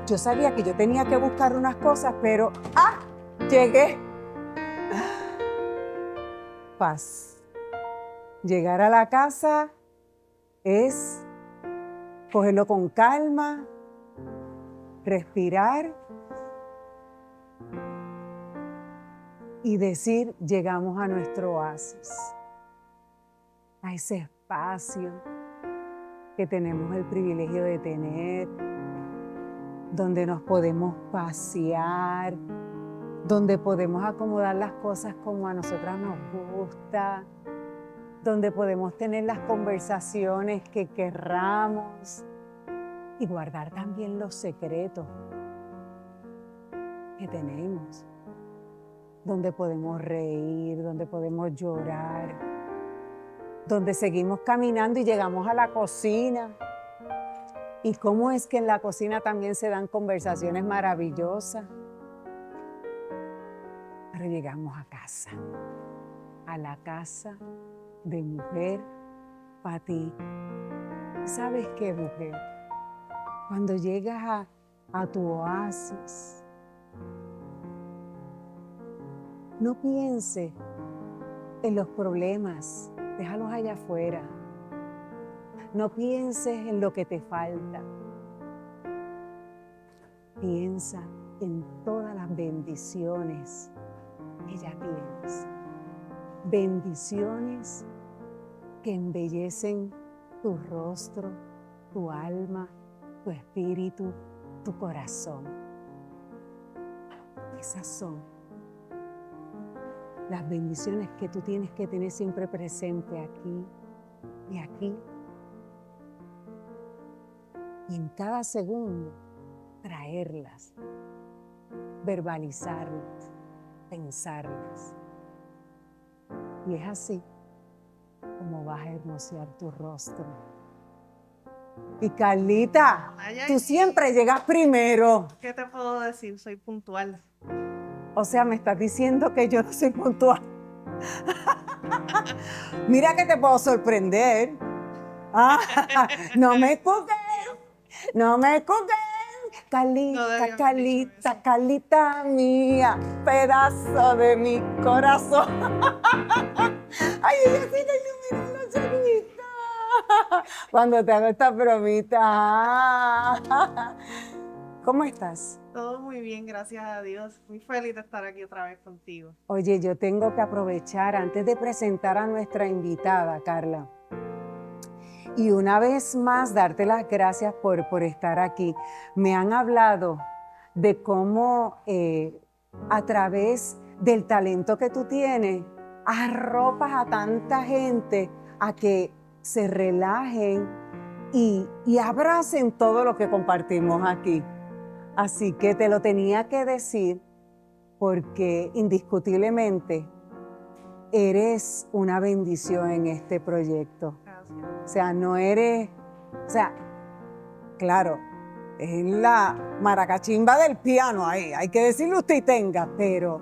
yo sabía que yo tenía que buscar unas cosas, pero llegué. Paz. Llegar a la casa es cogerlo con calma, respirar y decir, llegamos a nuestro oasis, a ese espacio que tenemos el privilegio de tener, donde nos podemos pasear, donde podemos acomodar las cosas como a nosotras nos gusta, donde podemos tener las conversaciones que querramos y guardar también los secretos que tenemos, donde podemos reír, donde podemos llorar, donde seguimos caminando y llegamos a la cocina. ¿Y cómo es que en la cocina también se dan conversaciones maravillosas? Pero llegamos a casa, a la casa de Mujer Patí. ¿Sabes qué, mujer? Cuando llegas a tu oasis, no pienses en los problemas, déjalos allá afuera. No pienses en lo que te falta. Piensa en todas las bendiciones que ya tienes. Bendiciones que embellecen tu rostro, tu alma, tu espíritu, tu corazón. Esas son las bendiciones que tú tienes que tener siempre presente aquí y aquí. Y en cada segundo traerlas, verbalizarlas, pensarlas. Y es así como vas a hermosear tu rostro. Y Carlita, tú siempre llegas primero. ¿Qué te puedo decir? Soy puntual. O sea, me estás diciendo que yo no soy puntual. Mira que te puedo sorprender. No me cuques. No me cuques. Carlita, Carlita, Carlita mía, pedazo de mi corazón. Ay, ella sí te ilumina la charita. Cuando te hago esta bromita. ¿Cómo estás? Todo muy bien, gracias a Dios. Muy feliz de estar aquí otra vez contigo. Oye, yo tengo que aprovechar antes de presentar a nuestra invitada, Carla. Y una vez más, darte las gracias por estar aquí. Me han hablado de cómo a través del talento que tú tienes, arropas a tanta gente a que se relajen y abracen todo lo que compartimos aquí. Así que te lo tenía que decir porque indiscutiblemente eres una bendición en este proyecto. Gracias. O sea, no eres, o sea, claro, es la maracachimba del piano ahí, hay que decirle usted y tenga, pero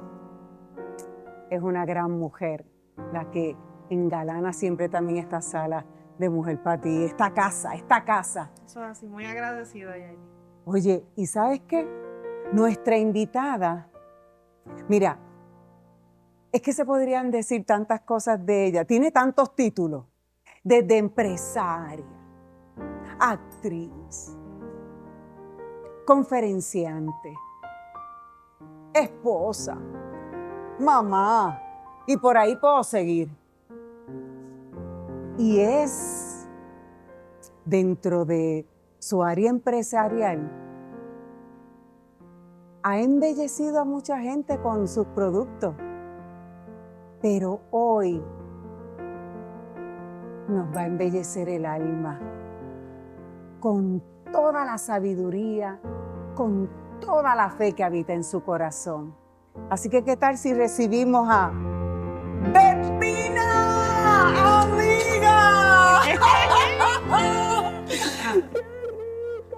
es una gran mujer la que engalana siempre también esta sala de Mujer Patí, esta casa. Eso es así, muy agradecida, Yaeli. Oye, ¿y sabes qué? Nuestra invitada, mira, es que se podrían decir tantas cosas de ella, tiene tantos títulos, desde empresaria, actriz, conferenciante, esposa, mamá, y por ahí puedo seguir. Y es dentro de su área empresarial, ha embellecido a mucha gente con sus productos, pero hoy nos va a embellecer el alma con toda la sabiduría, con toda la fe que habita en su corazón. Así que, ¿qué tal si recibimos a Pepina, amiga?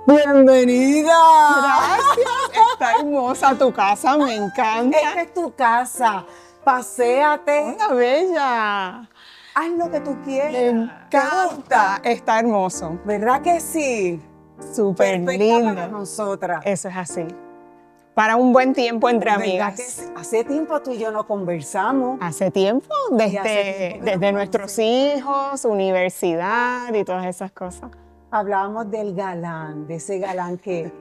¡Bienvenida! Gracias, está hermosa tu casa, me encanta. Esta es tu casa, paséate, Una bella. haz lo que tú quieras. Me encanta, está hermoso. ¿Verdad que sí? Súper perfecta para lindo. nosotras. Eso es así. Para un buen tiempo entre ¿Verdad amigas. que hace tiempo tú y yo no conversamos? Hace tiempo, Y hace tiempo que desde nos nuestros conocemos. hijos, universidad y todas esas cosas. Hablábamos del galán, de ese galán que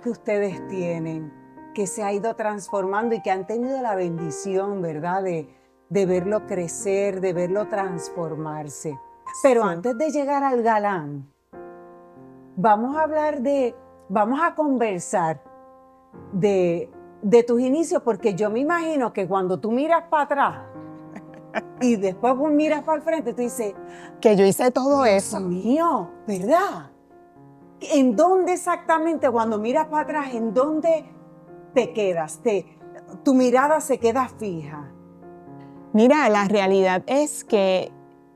ustedes tienen, que se ha ido transformando y que han tenido la bendición, ¿verdad? De verlo crecer, de verlo transformarse. Pero Sí. antes de llegar al galán, vamos a conversar de tus inicios, porque yo me imagino que cuando tú miras para atrás y después miras para el frente, tú dices, Que yo hice todo Dios eso. mío, ¿verdad? ¿En dónde exactamente, cuando miras para atrás, en dónde te quedas? Tu mirada se queda fija. Mira, la realidad es que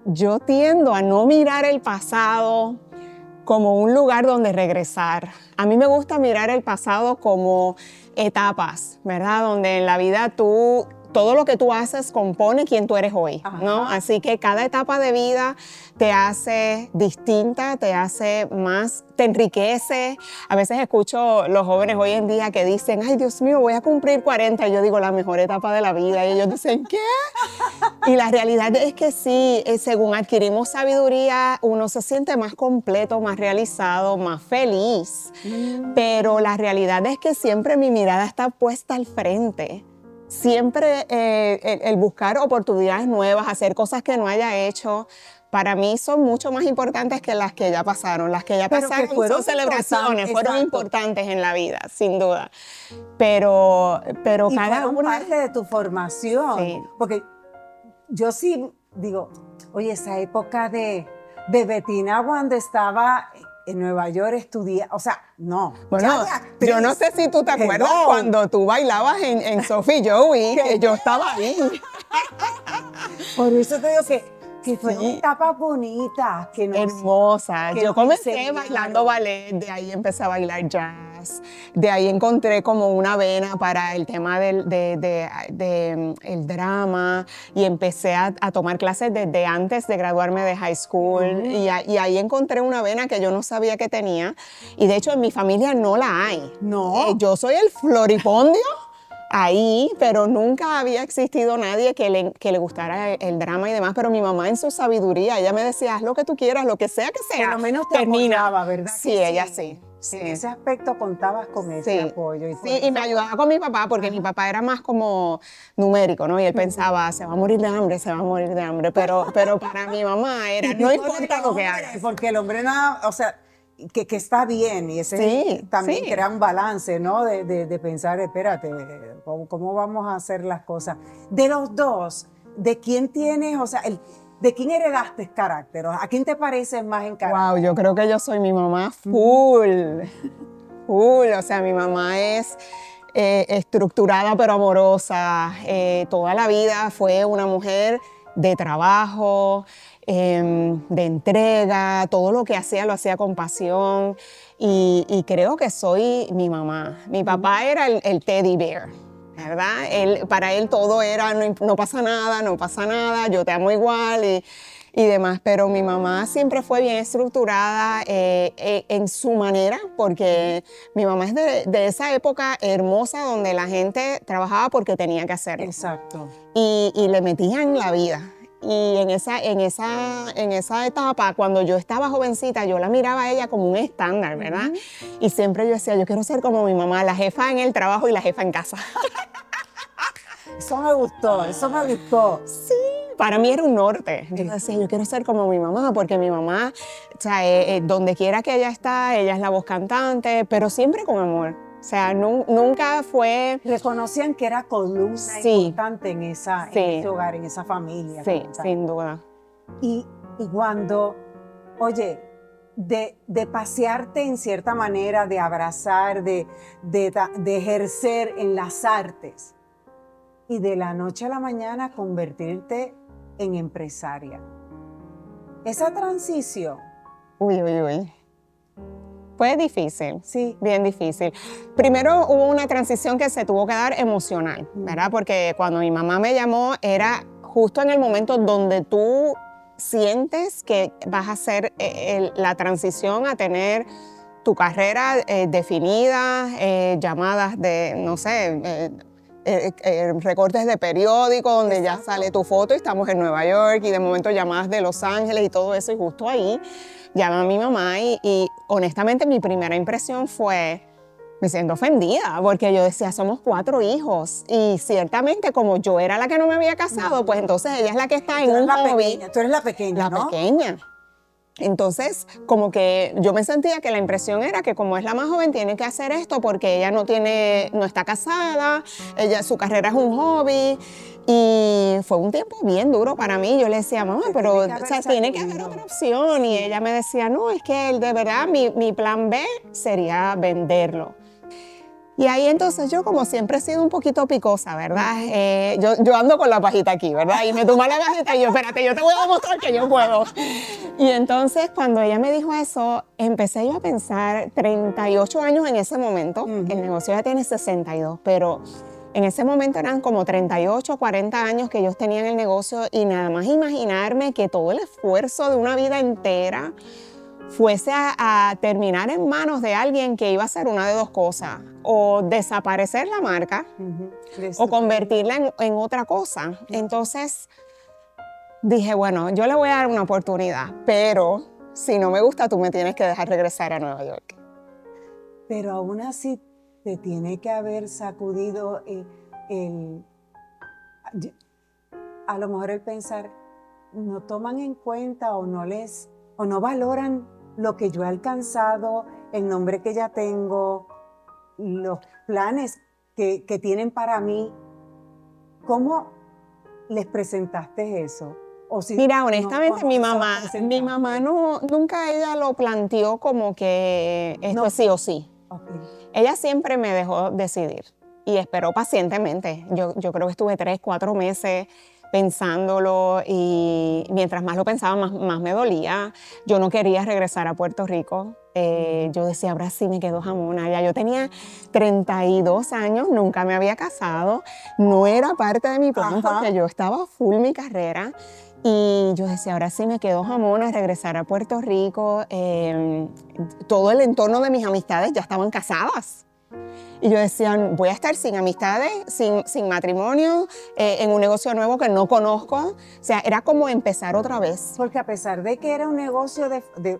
yo tiendo a no mirar el pasado como un lugar donde regresar. A mí me gusta mirar el pasado como etapas, ¿verdad? Donde en la vida todo lo que tú haces compone quién tú eres hoy, ¿no? Ajá. Así que cada etapa de vida te hace distinta, te hace más, te enriquece. A veces escucho los jóvenes hoy en día que dicen, ay, Dios mío, voy a cumplir 40. Y yo digo, la mejor etapa de la vida. Y ellos dicen, ¿qué? Y la realidad es que sí, según adquirimos sabiduría, uno se siente más completo, más realizado, más feliz. Pero la realidad es que siempre mi mirada está puesta al frente. Siempre el buscar oportunidades nuevas, hacer cosas que no haya hecho, para mí son mucho más importantes que las que ya pasaron. Las que ya Pero que pasaron fueron son celebraciones, importantes, fueron exacto. importantes en la vida, sin duda. Pero Y cada fueron una... parte de tu formación. Sí. Porque yo sí digo, oye, esa época de Betina cuando estaba en Nueva York estudiando, o sea, no. Bueno, ya de actriz. yo no sé si tú te acuerdas Hello. cuando tú bailabas en Sophie Joey, que yo estaba ahí. Por eso te digo que fueron Sí. etapas bonitas, que nos Hermosa. que Yo nos comencé enseñaron. bailando ballet, de ahí empecé a bailar jazz, de ahí encontré como una vena para el tema el drama y empecé a tomar clases desde antes de graduarme de high school y ahí encontré una vena que yo no sabía que tenía y de hecho en mi familia no la hay. No. Yo soy el floripondio ahí, pero nunca había existido nadie que le gustara el drama y demás, pero mi mamá en su sabiduría, ella me decía, haz lo que tú quieras, lo que sea que sea. Por lo menos te termina. apoyaba, ¿verdad? Sí, que ella sí. Sí. En ese aspecto contabas con ese apoyo. Sí, y me ayudaba con mi papá, porque mi papá era más como numérico, ¿no? Y él pensaba, se va a morir de hambre, se va a morir de hambre, pero para mi mamá era, no importa lo que hagas. Porque el hombre nada, o sea, que está bien y ese Sí, también sí. crea un balance, ¿no? De pensar, espérate, ¿cómo vamos a hacer las cosas? De los dos, ¿de quién tienes, o sea, de quién heredaste carácter? ¿A quién te pareces más en carácter? Wow, yo creo que yo soy mi mamá full. O sea, mi mamá es estructurada pero amorosa. Toda la vida fue una mujer de trabajo, de entrega, todo lo que hacía lo hacía con pasión y creo que soy mi mamá. Mi papá era el teddy bear, ¿verdad? Para él todo era no pasa nada, yo te amo igual y demás, pero mi mamá siempre fue bien estructurada en su manera, porque mi mamá es de esa época hermosa donde la gente trabajaba porque tenía que hacerlo. Exacto. Y le metían la vida. Y en esa etapa, cuando yo estaba jovencita, yo la miraba a ella como un estándar, ¿verdad? Y siempre yo decía, yo quiero ser como mi mamá, la jefa en el trabajo y la jefa en casa. Eso me gustó. Sí, para mí era un norte. Yo decía, yo quiero ser como mi mamá, porque mi mamá, o sea, donde quiera que ella está, ella es la voz cantante, pero siempre con amor. O sea, nunca fue... Reconocían que era columna Sí. importante en ese hogar, en esa familia. Sí, como tal. sin duda. Y cuando, oye, de pasearte en cierta manera, de abrazar, de ejercer en las artes y de la noche a la mañana convertirte en empresaria. Esa transición, Uy. Fue difícil. sí, Bien difícil. Primero hubo una transición que se tuvo que dar emocional, ¿verdad? Porque cuando mi mamá me llamó era justo en el momento donde tú sientes que vas a hacer la transición a tener tu carrera definida, llamadas de, no sé, recortes de periódico donde ya sale tu foto y estamos en Nueva York y de momento llamadas de Los Ángeles y todo eso y justo ahí llama a mi mamá y honestamente mi primera impresión fue, me siento ofendida porque yo decía, somos 4 hijos y ciertamente como yo era la que no me había casado, pues entonces ella es la que está en un hobby. Tú eres la pequeña, La ¿no? pequeña. Entonces, como que yo me sentía que la impresión era que como es la más joven tiene que hacer esto porque ella no está casada, su carrera es un hobby y fue un tiempo bien duro para mí. Yo le decía, mamá, pero o sea, tiene que haber otra opción y ella me decía, no, es que de verdad mi plan B sería venderlo. Y ahí entonces yo como siempre he sido un poquito picosa, ¿verdad? Yo ando con la pajita aquí, ¿verdad? Y me toma la pajita y yo, espérate, yo te voy a demostrar que yo puedo. Y entonces cuando ella me dijo eso, empecé yo a pensar, 38 años en ese momento, el negocio ya tiene 62, pero en ese momento eran como 38, 40 años que ellos tenían el negocio y nada más imaginarme que todo el esfuerzo de una vida entera fuese a terminar en manos de alguien que iba a hacer una de dos cosas, o desaparecer la marca o convertirla en otra cosa. Entonces dije, bueno, yo le voy a dar una oportunidad, pero si no me gusta, tú me tienes que dejar regresar a Nueva York. Pero aún así te tiene que haber sacudido a lo mejor el pensar, no toman en cuenta o no valoran lo que yo he alcanzado, el nombre que ya tengo, los planes que tienen para mí. ¿Cómo les presentaste eso? O si Mira, honestamente, no, mi mamá nunca ella lo planteó como que esto es sí o sí. Okay. Ella siempre me dejó decidir y esperó pacientemente. Yo creo que estuve 3, 4 meses pensándolo y mientras más lo pensaba, más me dolía. Yo no quería regresar a Puerto Rico. Yo decía, ahora sí me quedo jamona. Ya yo tenía 32 años, nunca me había casado, no era parte de mi plan porque yo estaba full mi carrera. Y yo decía, ahora sí me quedo jamona, regresar a Puerto Rico. Todo el entorno de mis amistades ya estaban casadas. Y yo decía, voy a estar sin amistades, sin matrimonio, en un negocio nuevo que no conozco. O sea, era como empezar otra vez. Porque a pesar de que era un negocio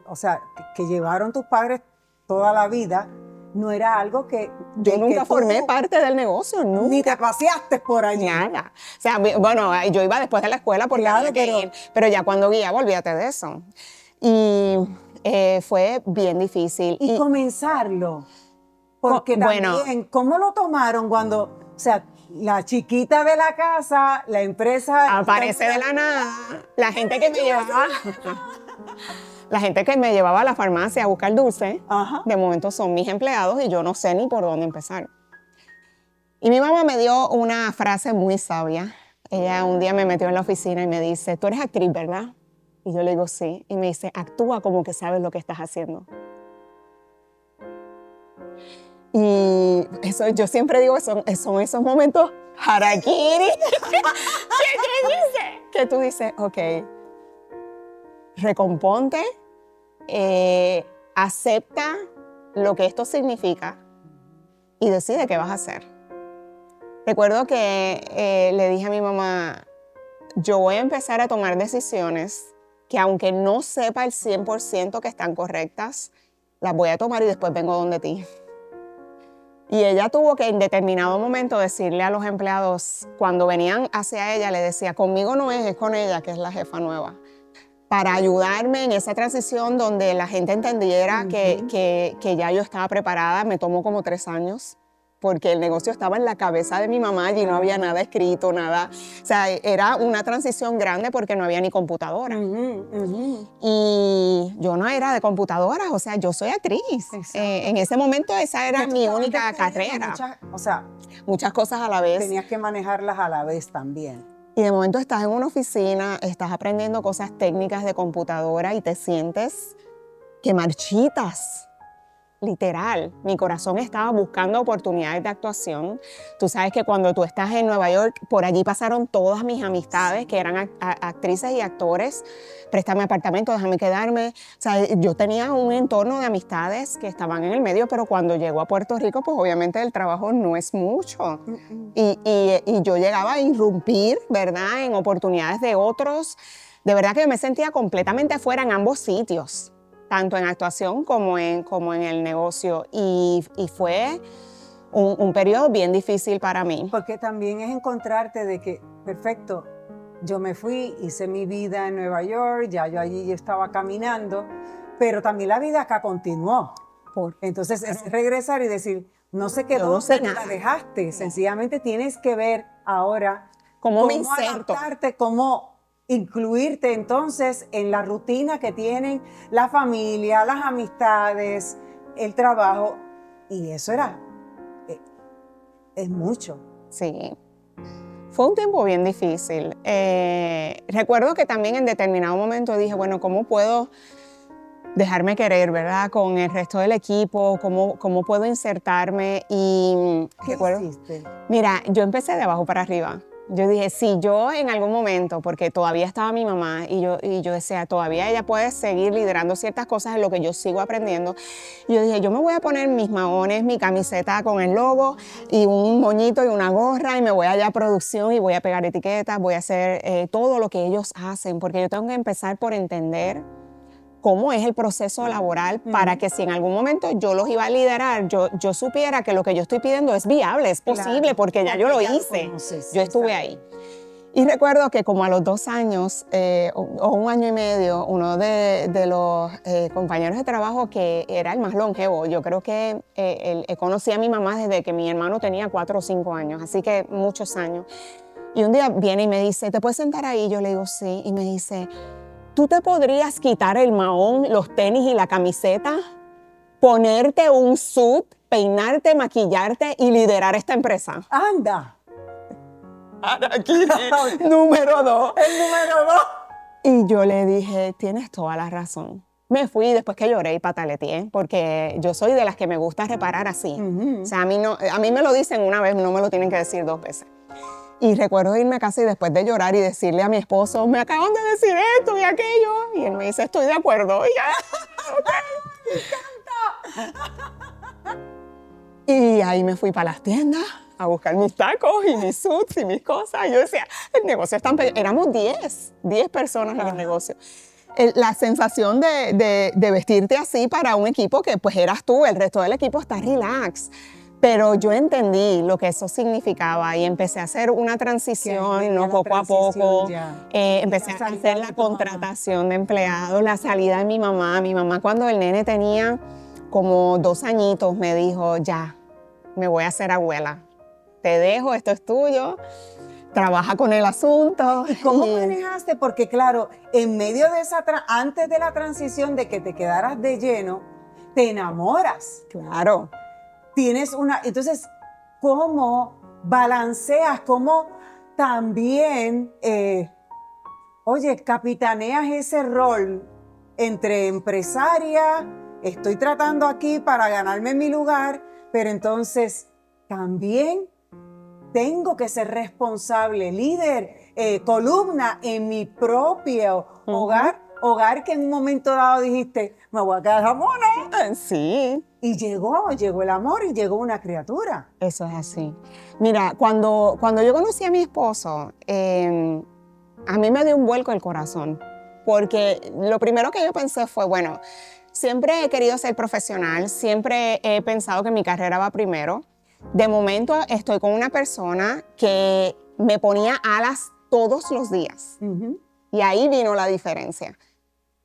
o sea, que llevaron tus padres toda la vida, no era algo que... Yo nunca formé parte del negocio, nunca. Ni te paseaste por allí. Nada. O sea, bueno, yo iba después de la escuela porque claro, había que ir, pero ya cuando guiaba, olvídate de eso. Y fue bien difícil. Y comenzarlo. Porque también, ¿cómo lo tomaron cuando, o sea, la chiquita de la casa, la empresa... Aparece de la nada, la gente que me llevaba... La gente que me llevaba a la farmacia a buscar dulce, de momento son mis empleados y yo no sé ni por dónde empezar. Y mi mamá me dio una frase muy sabia. Ella un día me metió en la oficina y me dice, tú eres actriz, ¿verdad? Y yo le digo, sí. Y me dice, actúa como que sabes lo que estás haciendo. Y eso, yo siempre digo, son esos momentos harakiri que tú dices, ok, recomponte, acepta lo que esto significa y decide qué vas a hacer. Recuerdo que le dije a mi mamá, yo voy a empezar a tomar decisiones que aunque no sepa el 100% que están correctas, las voy a tomar y después vengo donde ti. Y ella tuvo que en determinado momento decirle a los empleados, cuando venían hacia ella, le decía, conmigo no es con ella, que es la jefa nueva, para ayudarme en esa transición donde la gente entendiera que ya yo estaba preparada. Me tomó como 3 años, porque el negocio estaba en la cabeza de mi mamá y no había nada escrito, nada. O sea, era una transición grande porque no había ni computadora. Y yo no era de computadoras, o sea, yo soy actriz. En ese momento esa era mi única carrera. Muchas cosas a la vez. Tenías que manejarlas a la vez también. Y de momento estás en una oficina, estás aprendiendo cosas técnicas de computadora y te sientes que marchitas. literal, mi corazón estaba buscando oportunidades de actuación. Tú sabes que cuando tú estás en Nueva York, por allí pasaron todas mis amistades que eran actrices y actores. Préstame apartamento, déjame quedarme. O sea, yo tenía un entorno de amistades que estaban en el medio, pero cuando llego a Puerto Rico, pues obviamente el trabajo no es mucho. Y yo llegaba a irrumpir, ¿verdad?, en oportunidades de otros. De verdad que me sentía completamente fuera en ambos sitios, tanto en actuación como en el negocio. Y fue un periodo bien difícil para mí. Porque también es encontrarte de que, perfecto, yo me fui, hice mi vida en Nueva York, ya yo allí estaba caminando, pero también la vida acá continuó. Entonces es regresar y decir, no se quedó donde tú la dejaste, sencillamente tienes que ver ahora cómo me inserto, adaptarte, cómo incluirte entonces en la rutina que tienen la familia, las amistades, el trabajo, y eso es mucho. Sí. Fue un tiempo bien difícil. Recuerdo que también en determinado momento dije, bueno, ¿cómo puedo dejarme querer, verdad, con el resto del equipo? ¿Cómo puedo insertarme? Y ¿Qué hiciste? Mira, yo empecé de abajo para arriba. Yo dije, si yo en algún momento, porque todavía estaba mi mamá y yo decía, todavía ella puede seguir liderando ciertas cosas en lo que yo sigo aprendiendo. Y yo dije, yo me voy a poner mis maones, mi camiseta con el logo y un moñito y una gorra y me voy allá a producción y voy a pegar etiquetas, voy a hacer todo lo que ellos hacen, porque yo tengo que empezar por entender cómo es el proceso laboral para que si en algún momento yo los iba a liderar, yo supiera que lo que yo estoy pidiendo es viable, es posible, porque ya yo lo hice, yo estuve ahí. Y recuerdo que como a los 2 años o 1 año y medio, uno de los compañeros de trabajo que era el más longevo, yo creo que él conocía a mi mamá desde que mi hermano tenía 4 o 5 años, así que muchos años. Y un día viene y me dice, ¿te puedes sentar ahí? Yo le digo, sí. Y me dice, ¿tú te podrías quitar el mahón, los tenis y la camiseta, ponerte un suit, peinarte, maquillarte y liderar esta empresa? ¡Anda! Aquí, número 2. El número 2. Y yo le dije, tienes toda la razón. Me fui después que lloré y pataleteé, porque yo soy de las que me gusta reparar así. O sea, a mí me lo dicen una vez, no me lo tienen que decir 2 veces. Y recuerdo irme a casa y después de llorar y decirle a mi esposo, me acaban de decir esto y aquello. Y él me dice, estoy de acuerdo. Y ya, okay. ¡Me encanta! Y ahí me fui para las tiendas a buscar mis tacos y mis suits y mis cosas. Y yo decía, el negocio es tan pequeño. Éramos 10 personas en el negocio. La sensación de vestirte así para un equipo que pues eras tú, el resto del equipo está relax. Pero yo entendí lo que eso significaba y empecé a hacer una transición, ¿no? Poco a poco. Empecé a hacer la contratación de empleados, la salida de mi mamá. Mi mamá, cuando el nene tenía como 2 añitos, me dijo, ya, me voy a hacer abuela. Te dejo, esto es tuyo. Trabaja con el asunto. ¿Cómo manejaste? Porque claro, en medio de antes de la transición de que te quedaras de lleno, te enamoras. Claro. Entonces, ¿cómo balanceas? ¿Cómo también, capitaneas ese rol entre empresaria, estoy tratando aquí para ganarme mi lugar, pero entonces también tengo que ser responsable, líder, columna en mi propio hogar que en un momento dado dijiste, me voy a quedar jamona. Sí. Y llegó el amor y llegó una criatura. Eso es así. Mira, cuando yo conocí a mi esposo, a mí me dio un vuelco el corazón, porque lo primero que yo pensé fue, bueno, siempre he querido ser profesional, siempre he pensado que mi carrera va primero. De momento estoy con una persona que me ponía alas todos los días. Y ahí vino la diferencia.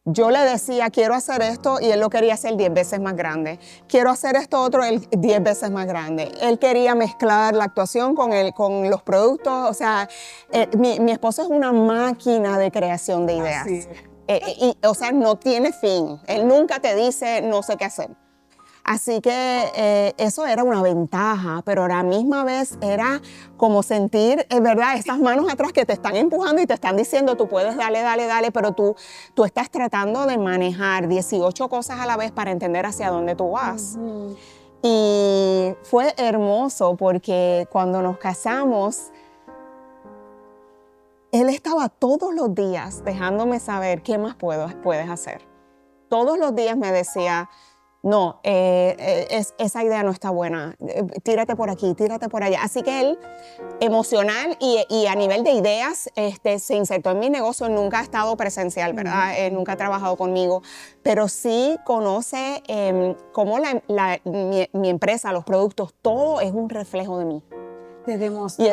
Yo le decía, quiero hacer esto, y él lo quería hacer 10 veces más grande. Quiero hacer esto otro, él 10 veces más grande. Él quería mezclar la actuación con los productos. O sea, mi esposo es una máquina de creación de ideas. O sea, no tiene fin. Él nunca te dice, no sé qué hacer. Así que eso era una ventaja, pero a la misma vez era como sentir, es verdad, esas manos atrás que te están empujando y te están diciendo, tú puedes, dale, dale, dale, pero tú estás tratando de manejar 18 cosas a la vez para entender hacia dónde tú vas. Y fue hermoso porque cuando nos casamos, él estaba todos los días dejándome saber qué más puedes hacer. Todos los días me decía, no, esa idea no está buena, tírate por aquí, tírate por allá. Así que él, emocional y a nivel de ideas, se insertó en mi negocio, nunca ha estado presencial, ¿verdad? Nunca ha trabajado conmigo, pero sí conoce cómo mi empresa, los productos, todo es un reflejo de mí. Te demostró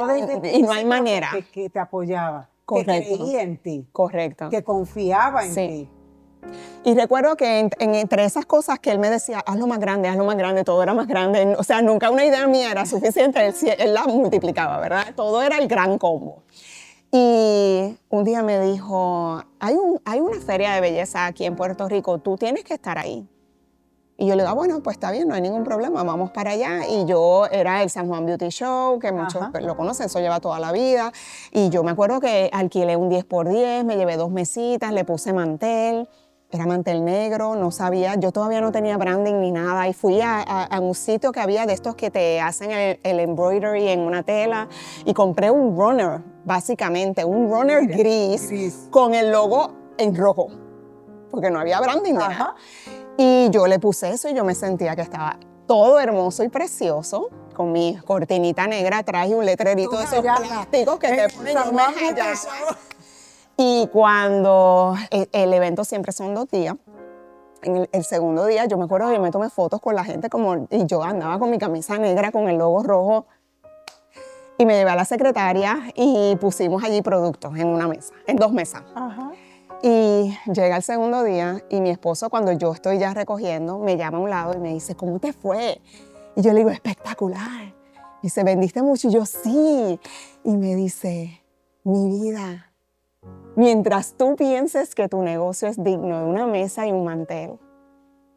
y no hay manera. Que te apoyaba, correcto, que creía en ti, correcto, que confiaba en sí. ti. Y recuerdo que entre esas cosas que él me decía, hazlo más grande, todo era más grande. O sea, nunca una idea mía era suficiente, él la multiplicaba, ¿verdad? Todo era el gran combo. Y un día me dijo, hay una feria de belleza aquí en Puerto Rico, tú tienes que estar ahí. Y yo le digo, bueno, pues está bien, no hay ningún problema, vamos para allá. Y yo era el San Juan Beauty Show, que muchos lo conocen, eso lleva toda la vida. Y yo me acuerdo que alquilé un 10x10, me llevé 2 mesitas, le puse mantel. Era mantel negro, no sabía, yo todavía no tenía branding ni nada y fui a un sitio que había de estos que te hacen el embroidery en una tela y compré un runner, básicamente, un runner gris con el logo en rojo, porque no había branding de nada. Y yo le puse eso y yo me sentía que estaba todo hermoso y precioso, con mi cortinita negra atrás y un letrerito de esos plásticos que te ponen yo me hallaba. Y cuando el evento siempre son 2 días, en el segundo día yo me acuerdo que me tomé fotos con la gente y yo andaba con mi camisa negra con el logo rojo y me llevé a la secretaria y pusimos allí productos en una mesa, en 2 mesas. Y llega el segundo día y mi esposo, cuando yo estoy ya recogiendo, me llama a un lado y me dice, ¿cómo te fue? Y yo le digo, espectacular. Y dice, ¿vendiste mucho? Y yo, sí. Y me dice, mi vida, mientras tú pienses que tu negocio es digno de una mesa y un mantel,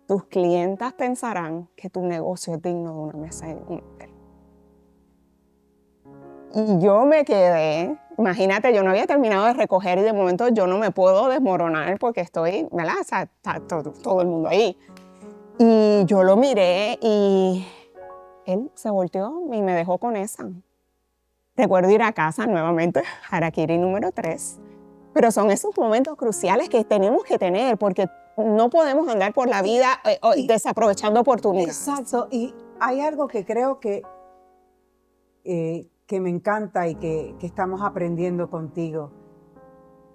tus clientas pensarán que tu negocio es digno de una mesa y un mantel. Y yo me quedé, imagínate, yo no había terminado de recoger y de momento yo no me puedo desmoronar porque estoy, ¿verdad? O sea, está todo el mundo ahí. Y yo lo miré y él se volteó y me dejó con esa. Recuerdo ir a casa nuevamente, harakiri número 3. Pero son esos momentos cruciales que tenemos que tener porque no podemos andar por la vida desaprovechando oportunidades. Exacto, y hay algo que creo que me encanta y que estamos aprendiendo contigo,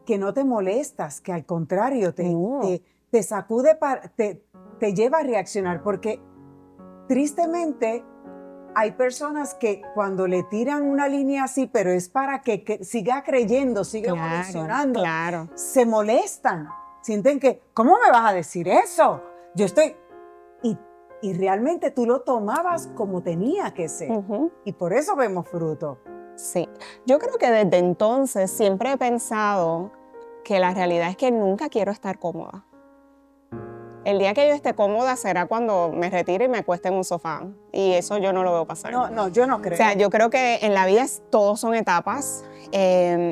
que no te molestas, que al contrario te sacude, te lleva a reaccionar, porque tristemente hay personas que cuando le tiran una línea así, pero es para que siga creyendo, siga evolucionando, se molestan, sienten que, ¿cómo me vas a decir eso? Yo estoy... Y realmente tú lo tomabas como tenía que ser. Y por eso vemos fruto. Sí, yo creo que desde entonces siempre he pensado que la realidad es que nunca quiero estar cómoda. El día que yo esté cómoda será cuando me retire y me acueste en un sofá. Y eso yo no lo veo pasar. No, yo no creo. O sea, yo creo que en la vida todos son etapas.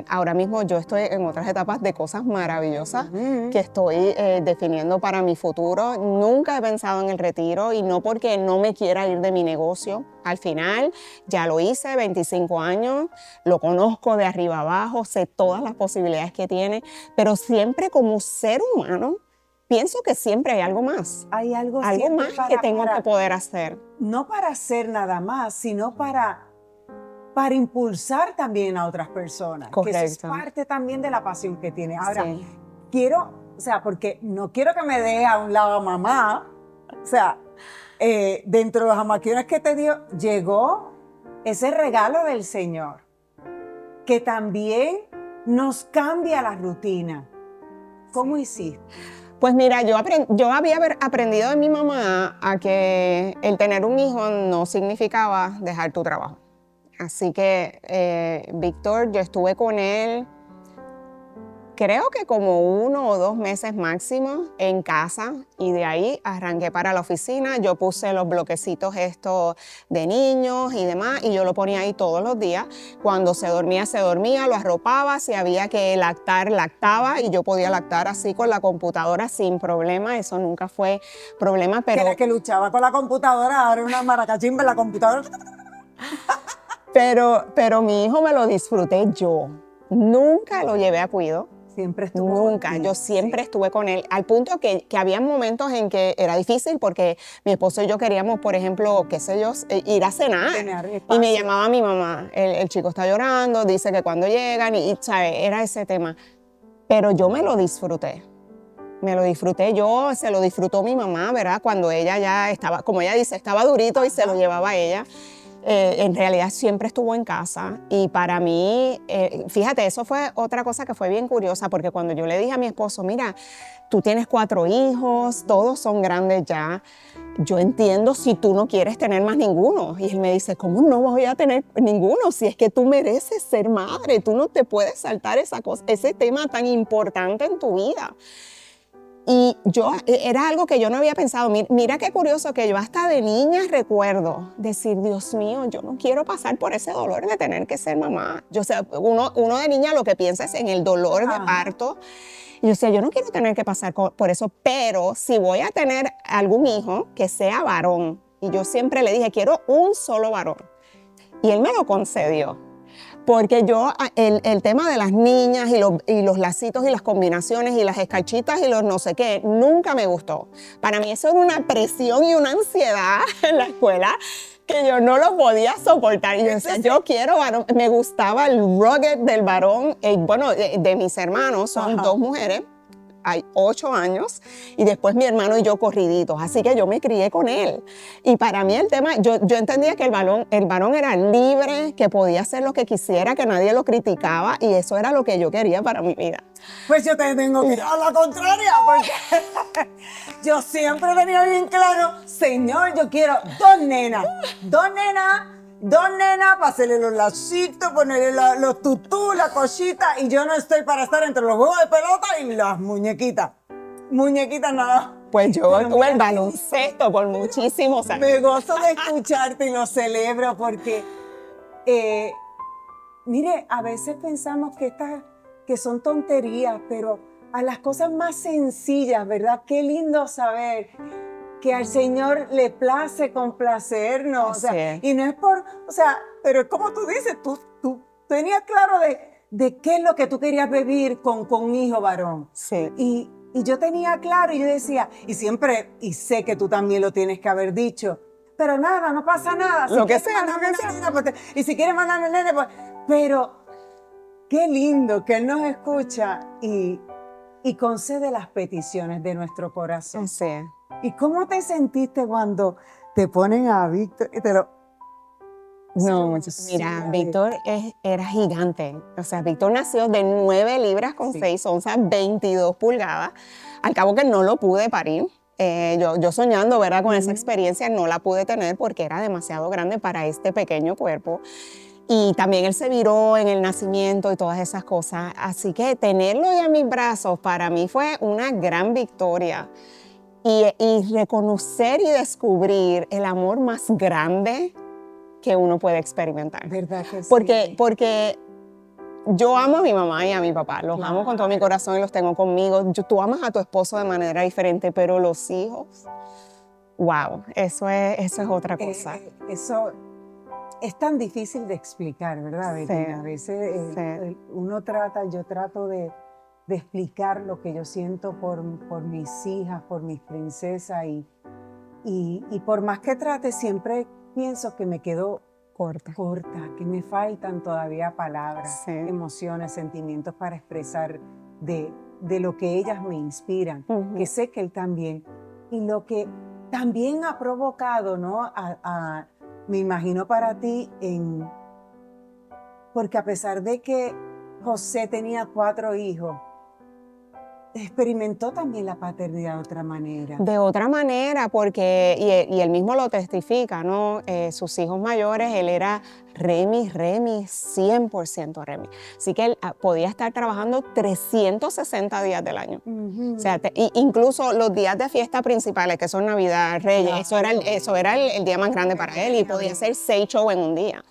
Ahora mismo yo estoy en otras etapas de cosas maravillosas que estoy definiendo para mi futuro. Nunca he pensado en el retiro y no porque no me quiera ir de mi negocio. Al final ya lo hice, 25 años, lo conozco de arriba abajo, sé todas las posibilidades que tiene, pero siempre como ser humano, pienso que siempre hay algo más. Hay algo más que tengo que poder hacer. No para hacer nada más, sino para impulsar también a otras personas. Correcto. Que eso es parte también de la pasión que tiene. Ahora, quiero, o sea, porque no quiero que me deje a un lado a mamá. O sea, dentro de las jamaquiones que te dio, llegó ese regalo del Señor, que también nos cambia la rutina. ¿Cómo hiciste? Pues mira, yo había aprendido de mi mamá a que el tener un hijo no significaba dejar tu trabajo. Así que Víctor, yo estuve con él creo que como 1 o 2 meses máximo en casa, y de ahí arranqué para la oficina. Yo puse los bloquecitos estos de niños y demás, y yo lo ponía ahí todos los días. Cuando se dormía, lo arropaba. Si había que lactar, lactaba, y yo podía lactar así con la computadora sin problema. Eso nunca fue problema, Que pero... era que luchaba con la computadora, ahora una maracachimba en la computadora. Pero mi hijo me lo disfruté yo. Nunca lo llevé a cuido. Siempre estuvo Nunca, contigo, yo siempre sí. estuve con él, al punto que había momentos en que era difícil porque mi esposo y yo queríamos, por ejemplo, qué sé yo, ir a cenar. Tener Y me espacio. llamaba mi mamá, el chico está llorando, dice que cuando llegan, ¿sabes? Era ese tema. Pero yo me lo disfruté yo, se lo disfrutó mi mamá, ¿verdad? Cuando ella ya estaba, como ella dice, estaba durito y se lo llevaba a ella. En realidad siempre estuvo en casa, y para mí, fíjate, eso fue otra cosa que fue bien curiosa, porque cuando yo le dije a mi esposo, mira, tú tienes 4 hijos, todos son grandes ya, yo entiendo si tú no quieres tener más ninguno. Y él me dice, ¿cómo no voy a tener ninguno? Si es que tú mereces ser madre, tú no te puedes saltar esa cosa, ese tema tan importante en tu vida. Y yo, era algo que yo no había pensado. Mira qué curioso que yo hasta de niña recuerdo decir, Dios mío, yo no quiero pasar por ese dolor de tener que ser mamá. Yo, o sea, uno de niña lo que piensa es en el dolor de parto. Y yo decía, yo no quiero tener que pasar por eso, pero si voy a tener algún hijo, que sea varón. Y yo siempre le dije, quiero un solo varón. Y él me lo concedió. Porque yo, el tema de las niñas y los lacitos y las combinaciones y las escarchitas y los no sé qué, nunca me gustó. Para mí eso era una presión y una ansiedad en la escuela que yo no lo podía soportar. Y yo decía, yo quiero varón. Me gustaba el rugged del varón. Bueno, de mis hermanos, son 2 mujeres. Hay 8 años, y después mi hermano y yo corriditos, así que yo me crié con él. Y para mí el tema, yo entendía que el varón era libre, que podía hacer lo que quisiera, que nadie lo criticaba, y eso era lo que yo quería para mi vida. Pues yo te tengo que ir a la contraria, porque yo siempre tenía bien claro, Señor, yo quiero 2 nenas, 2 nenas para hacerle los lacitos, ponerle los tutús, la cosita, y yo no estoy para estar entre los juegos de pelota y las muñequitas. Muñequitas nada. Pues yo Pero tuve el mira, baloncesto por muchísimos años. me gozo de escucharte y lo celebro porque, mire, a veces pensamos que son tonterías, pero a las cosas más sencillas, ¿verdad? Qué lindo saber que al Señor le place complacernos. O sea, y no es por, o sea, pero es como tú dices, tú tenías claro de qué es lo que tú querías vivir con un hijo varón. Sí. Y yo tenía claro, y yo decía, y siempre, y sé que tú también lo tienes que haber dicho, pero nada, no pasa nada. Lo que sea, lo que sea. Nena, pues, y si quieres mandarme el nene, pues, pero qué lindo que Él nos escucha y concede las peticiones de nuestro corazón. Sí. ¿Y cómo te sentiste cuando te ponen a Víctor y te lo... No, mira, Víctor era gigante. O sea, Víctor nació de 9 libras con 6 onzas, 22 pulgadas. Al cabo que no lo pude parir. Yo soñando, ¿verdad? Con esa experiencia no la pude tener porque era demasiado grande para este pequeño cuerpo. Y también él se viró en el nacimiento y todas esas cosas. Así que tenerlo ya en mis brazos para mí fue una gran victoria. Y reconocer y descubrir el amor más grande que uno puede experimentar. ¿Verdad que sí? Porque yo amo a mi mamá y a mi papá, los amo con todo mi corazón y los tengo conmigo. Tú amas a tu esposo de manera diferente, pero los hijos, wow, eso es otra cosa. Eso es tan difícil de explicar, ¿verdad, Bettina? Sí. A veces yo trato de explicar lo que yo siento por mis hijas, por mis princesas, y por más que trate, siempre pienso que me quedo corta, que me faltan todavía palabras, emociones, sentimientos para expresar de lo que ellas me inspiran, que sé que Él también, y lo que también ha provocado, ¿no? Me imagino para ti, porque a pesar de que José tenía 4 hijos, experimentó también la paternidad de otra manera. De otra manera, porque, y él mismo lo testifica, ¿no? Sus hijos mayores, él era Remi, 100% Remi. Así que él podía estar trabajando 360 días del año. O sea, incluso los días de fiesta principales, que son Navidad, Reyes, eso era el día más grande para él y podía hacer 6 shows en un día.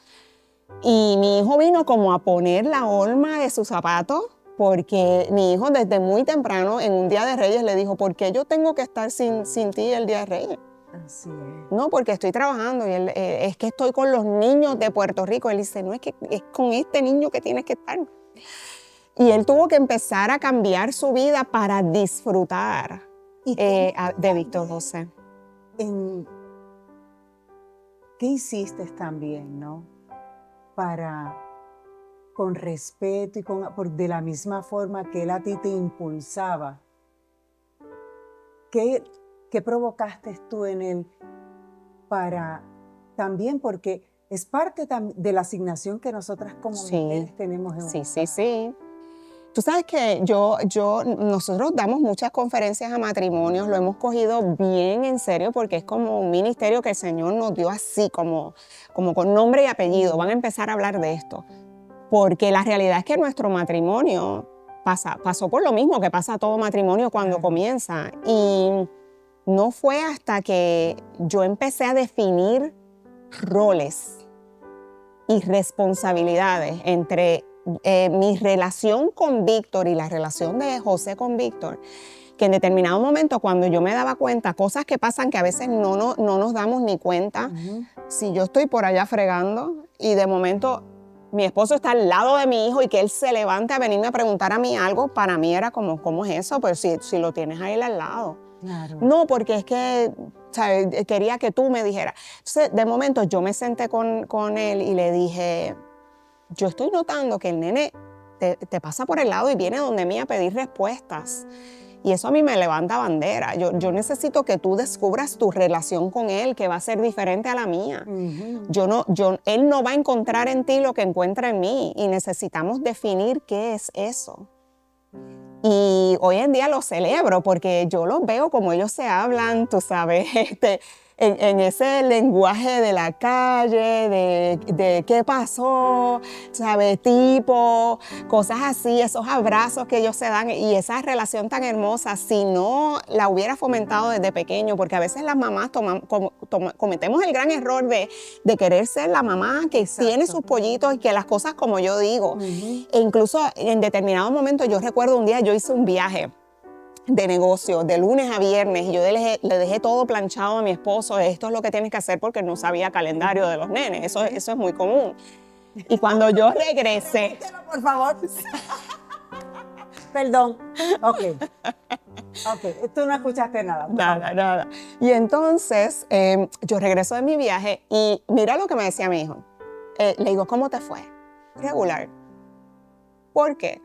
Y mi hijo vino como a poner la horma de sus zapatos, porque mi hijo desde muy temprano en un día de Reyes le dijo, ¿por qué yo tengo que estar sin ti el día de Reyes? Así es. No, porque estoy trabajando y él, es que estoy con los niños de Puerto Rico. Él dice, no, es que es con este niño que tienes que estar. Y él tuvo que empezar a cambiar su vida para disfrutar de Víctor José. ¿Qué hiciste también, no? Para, con respeto y de la misma forma que él a ti te impulsaba, ¿qué provocaste tú en él para también, porque es parte de la asignación que nosotras como mujeres tenemos en un Sí. Tú sabes que nosotros damos muchas conferencias a matrimonios, lo hemos cogido bien en serio porque es como un ministerio que el Señor nos dio así, como con nombre y apellido. Van a empezar a hablar de esto. Porque la realidad es que nuestro matrimonio pasó por lo mismo que pasa todo matrimonio cuando comienza. Y no fue hasta que yo empecé a definir roles y responsabilidades entre mi relación con Víctor y la relación de José con Víctor, que en determinado momento cuando yo me daba cuenta, cosas que pasan que a veces no nos damos ni cuenta, si yo estoy por allá fregando y de momento mi esposo está al lado de mi hijo y que él se levante a venirme a preguntar a mí algo, para mí era como, ¿cómo es eso? Pues si lo tienes a él al lado. Claro. No, porque es que, ¿sabes? Quería que tú me dijeras. Entonces, de momento yo me senté con él y le dije, yo estoy notando que el nene te pasa por el lado y viene donde mí a pedir respuestas. Y eso a mí me levanta bandera. Yo necesito que tú descubras tu relación con él, que va a ser diferente a la mía. Él no va a encontrar en ti lo que encuentra en mí. Y necesitamos definir qué es eso. Y hoy en día lo celebro porque yo los veo como ellos se hablan, tú sabes, en ese lenguaje de la calle, de qué pasó, ¿sabes? Tipo, cosas así, esos abrazos que ellos se dan y esa relación tan hermosa, si no la hubiera fomentado desde pequeño, porque a veces las mamás cometemos el gran error de querer ser la mamá que tiene sus pollitos y que las cosas como yo digo. E incluso en determinado momento, yo recuerdo un día yo hice un viaje de negocio, de lunes a viernes, y yo le dejé todo planchado a mi esposo, esto es lo que tienes que hacer porque no sabía calendario de los nenes, eso es muy común. Y cuando yo regresé... Por favor. Perdón. Ok, tú no escuchaste nada. Nada. Y entonces yo regreso de mi viaje y mira lo que me decía mi hijo. Le digo, ¿cómo te fue? Regular. ¿Por qué?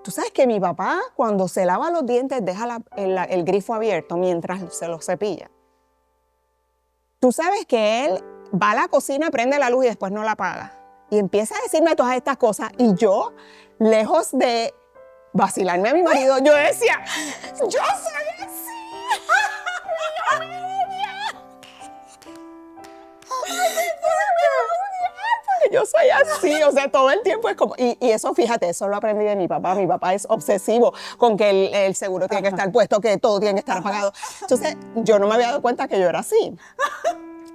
Tú sabes que mi papá, cuando se lava los dientes, deja el grifo abierto mientras se los cepilla. Tú sabes que él va a la cocina, prende la luz y después no la apaga. Y empieza a decirme todas estas cosas. Y yo, lejos de vacilarme a mi marido, yo decía, yo soy así. Yo soy así, o sea, todo el tiempo es como... Y eso, fíjate, eso lo aprendí de mi papá. Mi papá es obsesivo con que el seguro tiene que estar puesto, que todo tiene que estar apagado. Entonces, yo no me había dado cuenta que yo era así.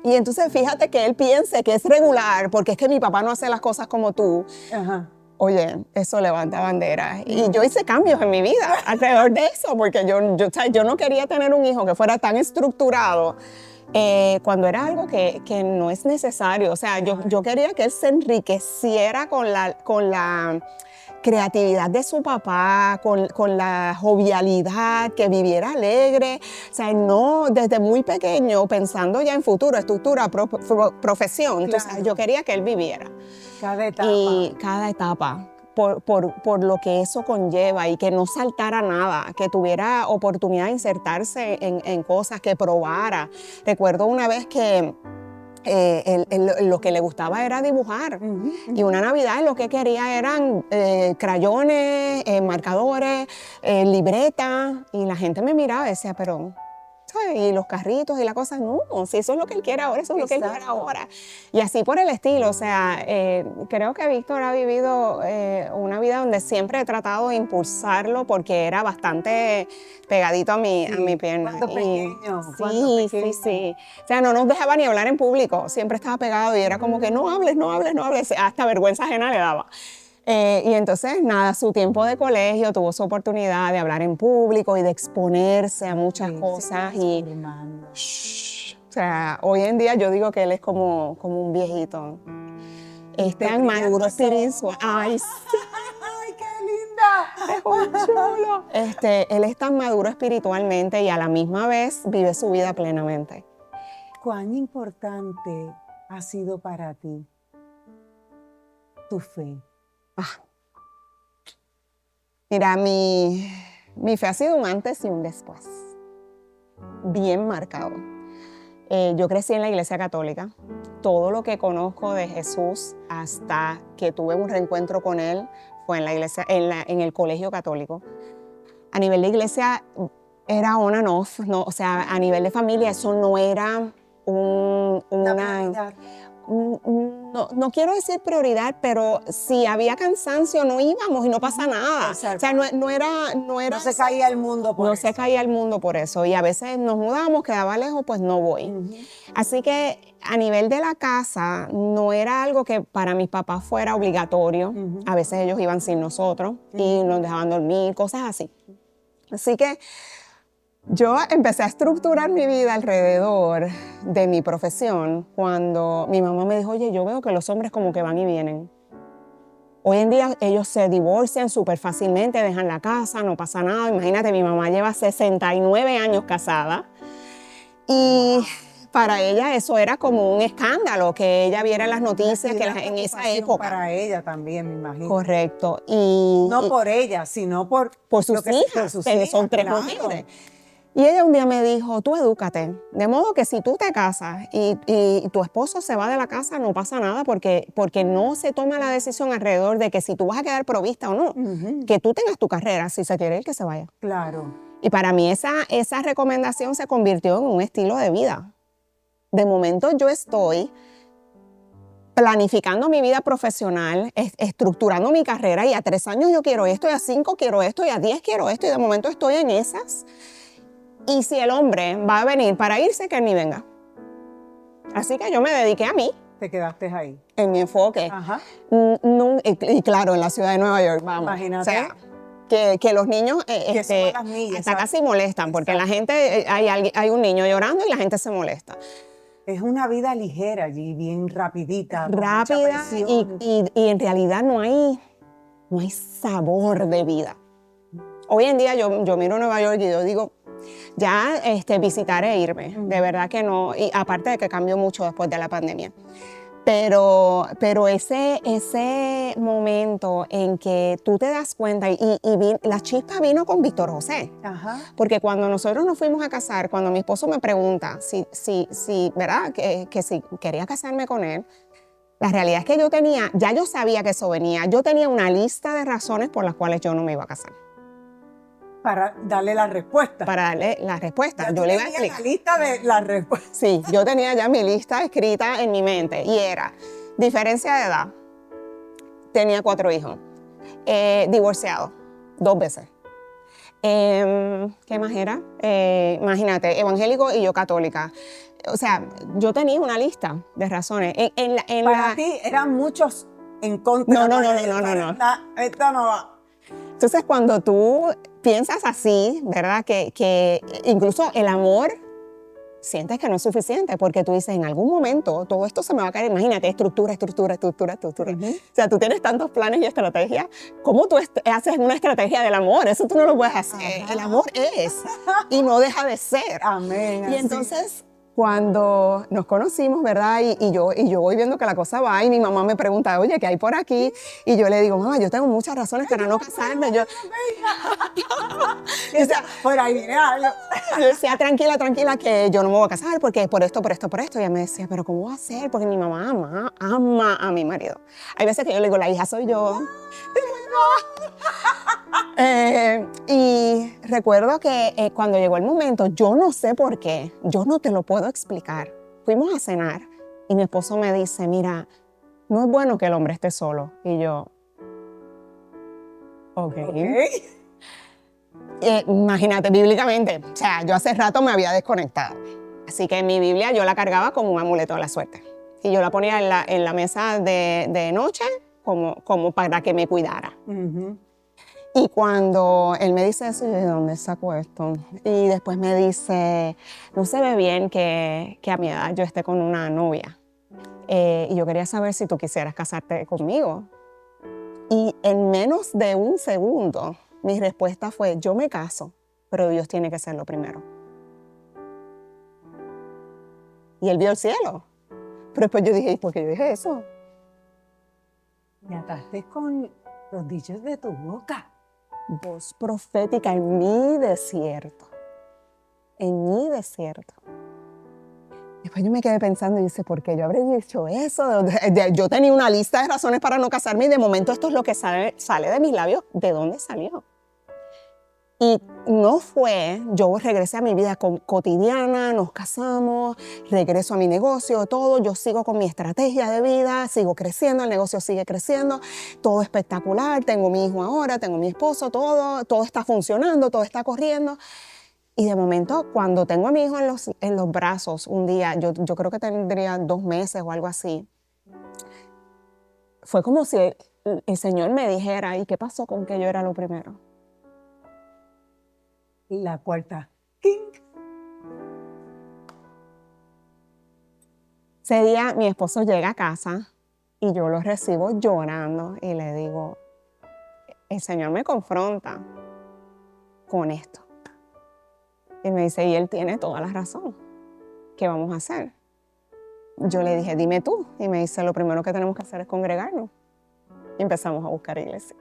Y entonces, fíjate que él piense que es regular, porque es que mi papá no hace las cosas como tú. Oye, eso levanta bandera. Y yo hice cambios en mi vida alrededor de eso, porque yo no quería tener un hijo que fuera tan estructurado cuando era algo que no es necesario. O sea, yo quería que él se enriqueciera con la creatividad de su papá, con la jovialidad, que viviera alegre. O sea, no desde muy pequeño, pensando ya en futuro, estructura, profesión. Claro. Entonces, yo quería que él viviera. Cada etapa. Y cada etapa. Por lo que eso conlleva y que no saltara nada, que tuviera oportunidad de insertarse en cosas, que probara. Recuerdo una vez que lo que le gustaba era dibujar. Y una Navidad lo que quería eran crayones, marcadores, libretas. Y la gente me miraba y decía, pero... ¿sabes? Y los carritos y la cosa, no, si eso es lo que él quiere ahora, eso es lo que él quiere ahora. Y así por el estilo, o sea, creo que Víctor ha vivido una vida donde siempre he tratado de impulsarlo porque era bastante pegadito a mi pierna. Cuando pequeño. Sí. O sea, no nos dejaba ni hablar en público, siempre estaba pegado y era como que no hables, hasta vergüenza ajena le daba. Y entonces, nada, su tiempo de colegio tuvo su oportunidad de hablar en público y de exponerse a muchas cosas. O sea, hoy en día yo digo que él es como un viejito. Es tan maduro espiritual. ¡Ay, sí! ¡Ay, qué linda! ¡Es un chulo! Él es tan maduro espiritualmente y a la misma vez vive su vida plenamente. ¿Cuán importante ha sido para ti tu fe? Mira, mi fe ha sido un antes y un después, bien marcado. Yo crecí en la iglesia católica. Todo lo que conozco de Jesús hasta que tuve un reencuentro con él fue en la iglesia, en el colegio católico. A nivel de iglesia era on and off, ¿no? O sea, a nivel de familia eso no era no quiero decir prioridad, pero si había cansancio no íbamos y no pasa nada. Exacto. O sea, no era No se caía el mundo por eso. No se caía el mundo por eso. Y a veces nos mudábamos, quedaba lejos, pues no voy. Así que a nivel de la casa no era algo que para mis papás fuera obligatorio. A veces ellos iban sin nosotros y nos dejaban dormir, cosas así. Así que yo empecé a estructurar mi vida alrededor de mi profesión cuando mi mamá me dijo, oye, yo veo que los hombres como que van y vienen. Hoy en día ellos se divorcian súper fácilmente, dejan la casa, no pasa nada. Imagínate, mi mamá lleva 69 años casada y para ella eso era como un escándalo, que ella viera las noticias que en esa época. Para ella también, me imagino. Correcto. No por ella, sino por sus hijas, que son 3 mujeres. Y ella un día me dijo, tú edúcate, de modo que si tú te casas y tu esposo se va de la casa, no pasa nada porque no se toma la decisión alrededor de que si tú vas a quedar provista o no, que tú tengas tu carrera, si se quiere ir, que se vaya. Claro. Y para mí esa recomendación se convirtió en un estilo de vida. De momento yo estoy planificando mi vida profesional, estructurando mi carrera y a 3 años yo quiero esto, y a 5 quiero esto, y a 10 quiero esto, y de momento estoy en esas. Y si el hombre va a venir para irse, que él ni venga. Así que yo me dediqué a mí. Te quedaste ahí. En mi enfoque. Ajá. Y claro, en la ciudad de Nueva York, vamos. Imagínate. O sea, que los niños hasta casi molestan, porque la gente, hay un niño llorando y la gente se molesta. Es una vida ligera allí, bien rapidita. Rápida y en realidad no hay sabor de vida. Hoy en día yo miro Nueva York y yo digo, ya visitaré irme, de verdad que no, y aparte de que cambió mucho después de la pandemia. Pero ese momento en que tú te das cuenta, la chispa vino con Víctor José. Ajá. Porque cuando nosotros nos fuimos a casar, cuando mi esposo me pregunta ¿verdad? Que si quería casarme con él, la realidad es que yo sabía que eso venía. Yo tenía una lista de razones por las cuales yo no me iba a casar. Para darle la respuesta. Para darle la respuesta. Yo le iba a explicar. La lista de la respuesta. Sí, yo tenía ya mi lista escrita en mi mente y era diferencia de edad, tenía 4 hijos, divorciado 2 veces. ¿Qué más era? Imagínate, evangélico y yo católica. O sea, yo tenía una lista de razones. Para ti eran muchos en contra. No. Esto no va. Entonces, cuando tú piensas así, ¿verdad? Que incluso el amor sientes que no es suficiente porque tú dices, en algún momento todo esto se me va a caer. Imagínate, estructura. O sea, tú tienes tantos planes y estrategias. ¿Cómo tú haces una estrategia del amor? Eso tú no lo puedes hacer. El amor es y no deja de ser. Amén. Y entonces, cuando nos conocimos, ¿verdad? Y yo voy viendo que la cosa va y mi mamá me pregunta, oye, ¿qué hay por aquí? Y yo le digo, mamá, yo tengo muchas razones para no casarme. O sea, por ahí viene algo. Yo decía, tranquila, tranquila, que yo no me voy a casar porque por esto. Y ella me decía, pero ¿cómo va a ser? Porque mi mamá ama a mi marido. Hay veces que yo le digo, la hija soy yo. Y recuerdo que cuando llegó el momento, yo no sé por qué, yo no te lo puedo explicar. Fuimos a cenar y mi esposo me dice, mira, no es bueno que el hombre esté solo. Y yo, ok. Imagínate, bíblicamente, o sea, yo hace rato me había desconectado. Así que mi Biblia yo la cargaba como un amuleto de la suerte. Y yo la ponía en la mesa de noche como para que me cuidara. Ujú. Y cuando él me dice eso, yo digo, ¿de dónde saco esto? Y después me dice, no se ve bien que a mi edad yo esté con una novia. Y yo quería saber si tú quisieras casarte conmigo. Y en menos de un segundo, mi respuesta fue, yo me caso, pero Dios tiene que ser lo primero. Y él vio el cielo. Pero después yo dije, ¿y por qué yo dije eso? Me ataste con los dichos de tu boca. Voz profética en mi desierto. En mi desierto. Después yo me quedé pensando y dije, ¿por qué yo habré dicho eso? Yo tenía una lista de razones para no casarme y de momento esto es lo que sale de mis labios. ¿De dónde salió? Y no fue, yo regresé a mi vida cotidiana, nos casamos, regreso a mi negocio, todo, yo sigo con mi estrategia de vida, sigo creciendo, el negocio sigue creciendo, todo espectacular, tengo mi hijo ahora, tengo mi esposo, todo está funcionando, todo está corriendo. Y de momento, cuando tengo a mi hijo en los brazos, un día, yo creo que tendría 2 meses o algo así, fue como si el Señor me dijera, ¿y qué pasó con que yo era lo primero? La cuarta. ¡King! Ese día mi esposo llega a casa y yo lo recibo llorando y le digo, el Señor me confronta con esto. Y me dice, y él tiene toda la razón. ¿Qué vamos a hacer? Yo le dije, dime tú. Y me dice, lo primero que tenemos que hacer es congregarnos. Y empezamos a buscar iglesia.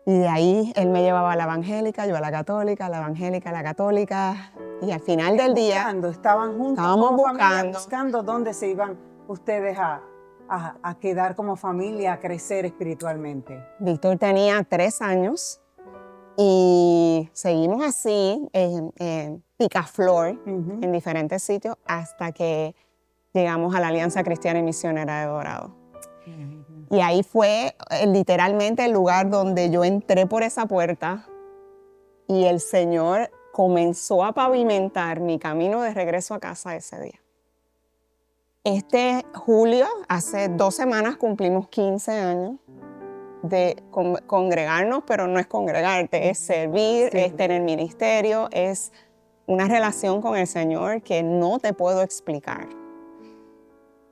Y de ahí él me llevaba a la evangélica, yo a la católica, a la evangélica, a la católica. Y al final del día, Estaban juntos estábamos como familia, buscando. buscando dónde se iban ustedes a quedar como familia, a crecer espiritualmente. Víctor tenía 3 años y seguimos así, en picaflor, en diferentes sitios, hasta que llegamos a la Alianza Cristiana y Misionera de Dorado. Y ahí fue literalmente el lugar donde yo entré por esa puerta y el Señor comenzó a pavimentar mi camino de regreso a casa ese día. Este julio, hace 2 semanas, cumplimos 15 años de congregarnos, pero no es congregarte, es servir, es tener ministerio, es una relación con el Señor que no te puedo explicar.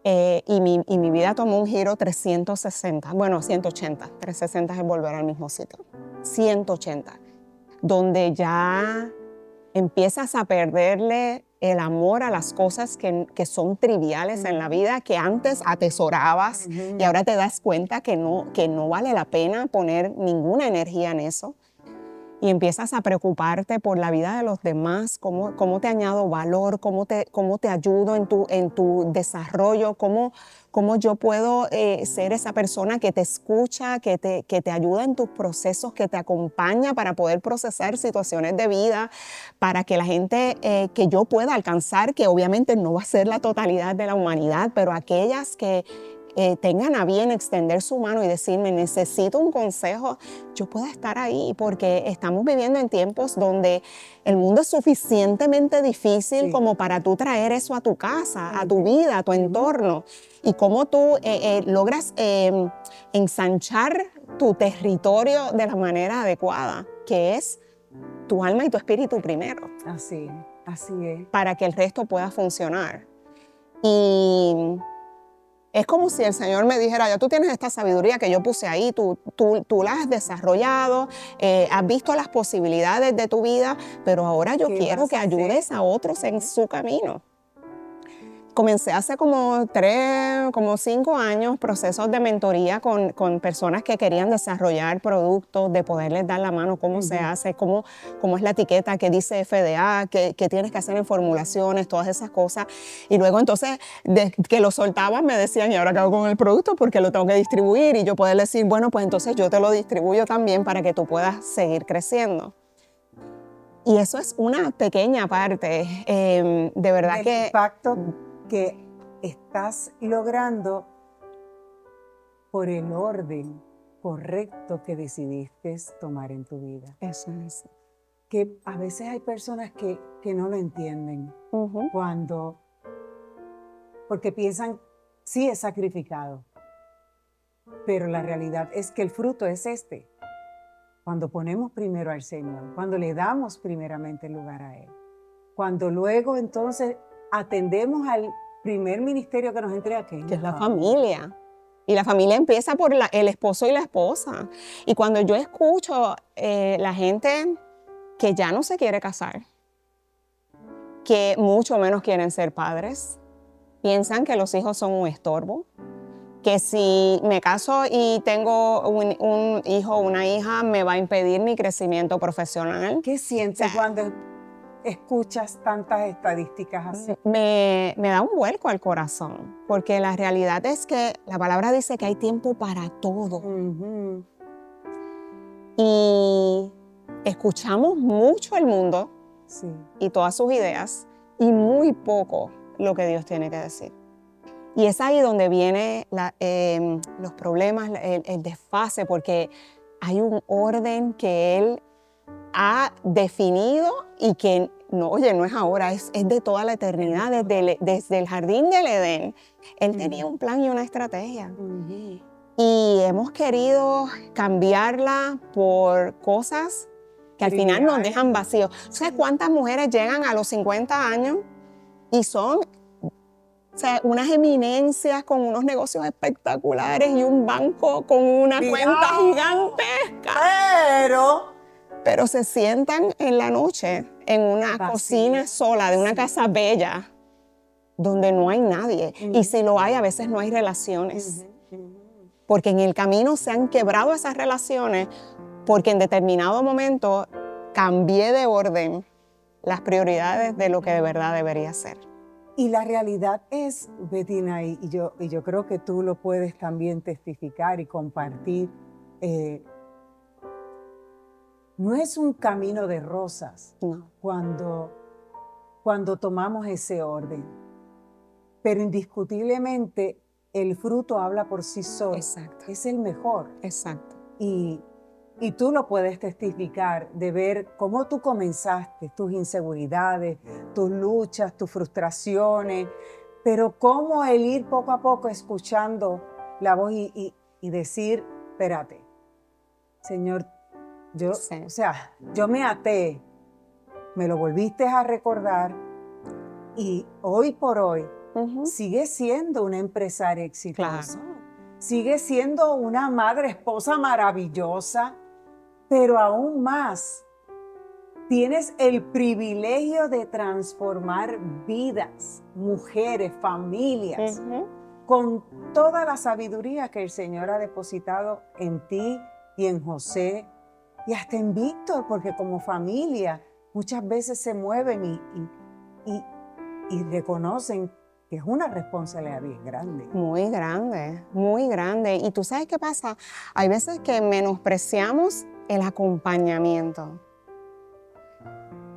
Y mi vida tomó un giro 360, bueno, 180. 360 es volver al mismo sitio. 180, donde ya empiezas a perderle el amor a las cosas que son triviales en la vida, que antes atesorabas y ahora te das cuenta que no vale la pena poner ninguna energía en eso. Y empiezas a preocuparte por la vida de los demás, cómo te añado valor, cómo te ayudo en tu desarrollo, cómo yo puedo ser esa persona que te escucha, que te ayuda en tus procesos, que te acompaña para poder procesar situaciones de vida, para que la gente que yo pueda alcanzar, que obviamente no va a ser la totalidad de la humanidad, pero aquellas que tengan a bien extender su mano y decirme, necesito un consejo, yo pueda estar ahí, porque estamos viviendo en tiempos donde el mundo es suficientemente difícil como para tú traer eso a tu casa, a tu vida, a tu entorno, y cómo tú logras ensanchar tu territorio de la manera adecuada, que es tu alma y tu espíritu primero. Así es. Para que el resto pueda funcionar. Y es como si el Señor me dijera, ya tú tienes esta sabiduría que yo puse ahí, tú la has desarrollado, has visto las posibilidades de tu vida, pero ahora yo quiero que ayudes a otros en su camino. comencé hace como 5 años procesos de mentoría con personas que querían desarrollar productos, de poderles dar la mano cómo se hace, cómo es la etiqueta, qué dice FDA, qué tienes que hacer en formulaciones, todas esas cosas. Y luego entonces, de que lo soltaban, me decían, ¿y ahora qué hago con el producto? Porque lo tengo que distribuir. Y yo poder decir, bueno, pues entonces yo te lo distribuyo también para que tú puedas seguir creciendo. Y eso es una pequeña parte, de verdad El impacto que estás logrando por el orden correcto que decidiste tomar en tu vida. Eso es. Que a veces hay personas que no lo entienden porque piensan, sí es sacrificado, pero la realidad es que el fruto es este. Cuando ponemos primero al Señor, cuando le damos primeramente el lugar a Él, cuando luego entonces atendemos al primer ministerio que nos entrega, que es la familia. Y la familia empieza por el esposo y la esposa. Y cuando yo escucho la gente que ya no se quiere casar, que mucho menos quieren ser padres, piensan que los hijos son un estorbo, que si me caso y tengo un hijo o una hija me va a impedir mi crecimiento profesional. ¿Qué sientes cuando escuchas tantas estadísticas así? Me da un vuelco al corazón, porque la realidad es que la palabra dice que hay tiempo para todo. Y escuchamos mucho el mundo y todas sus ideas y muy poco lo que Dios tiene que decir. Y es ahí donde vienen los problemas, el desfase, porque hay un orden que Él ha definido y que, no, oye, no es ahora, es de toda la eternidad, desde el jardín del Edén. Él tenía un plan y una estrategia. Y hemos querido cambiarla por cosas que al final nos dejan vacíos. ¿Sabes cuántas mujeres llegan a los 50 años y son unas eminencias con unos negocios espectaculares y un banco con una cuenta gigantesca? Pero se sientan en la noche en una cocina sola de una casa bella donde no hay nadie. Y si lo hay, a veces no hay relaciones. Porque en el camino se han quebrado esas relaciones porque en determinado momento cambié de orden las prioridades de lo que de verdad debería ser. Y la realidad es, Bettina, y yo creo que tú lo puedes también testificar y compartir, no es un camino de rosas cuando tomamos ese orden, pero indiscutiblemente el fruto habla por sí solo. Exacto. Es el mejor. Exacto. Y tú lo puedes testificar de ver cómo tú comenzaste, tus inseguridades, tus luchas, tus frustraciones, pero cómo el ir poco a poco escuchando la voz y decir, espérate, Señor, yo me até, me lo volviste a recordar y hoy por hoy sigue siendo una empresaria exitosa. Claro. Sigue siendo una madre, esposa maravillosa, pero aún más, tienes el privilegio de transformar vidas, mujeres, familias, con toda la sabiduría que el Señor ha depositado en ti y en José y hasta en Víctor, porque como familia muchas veces se mueven y reconocen que es una responsabilidad bien grande. Muy grande, muy grande. Y tú sabes qué pasa, hay veces que menospreciamos el acompañamiento.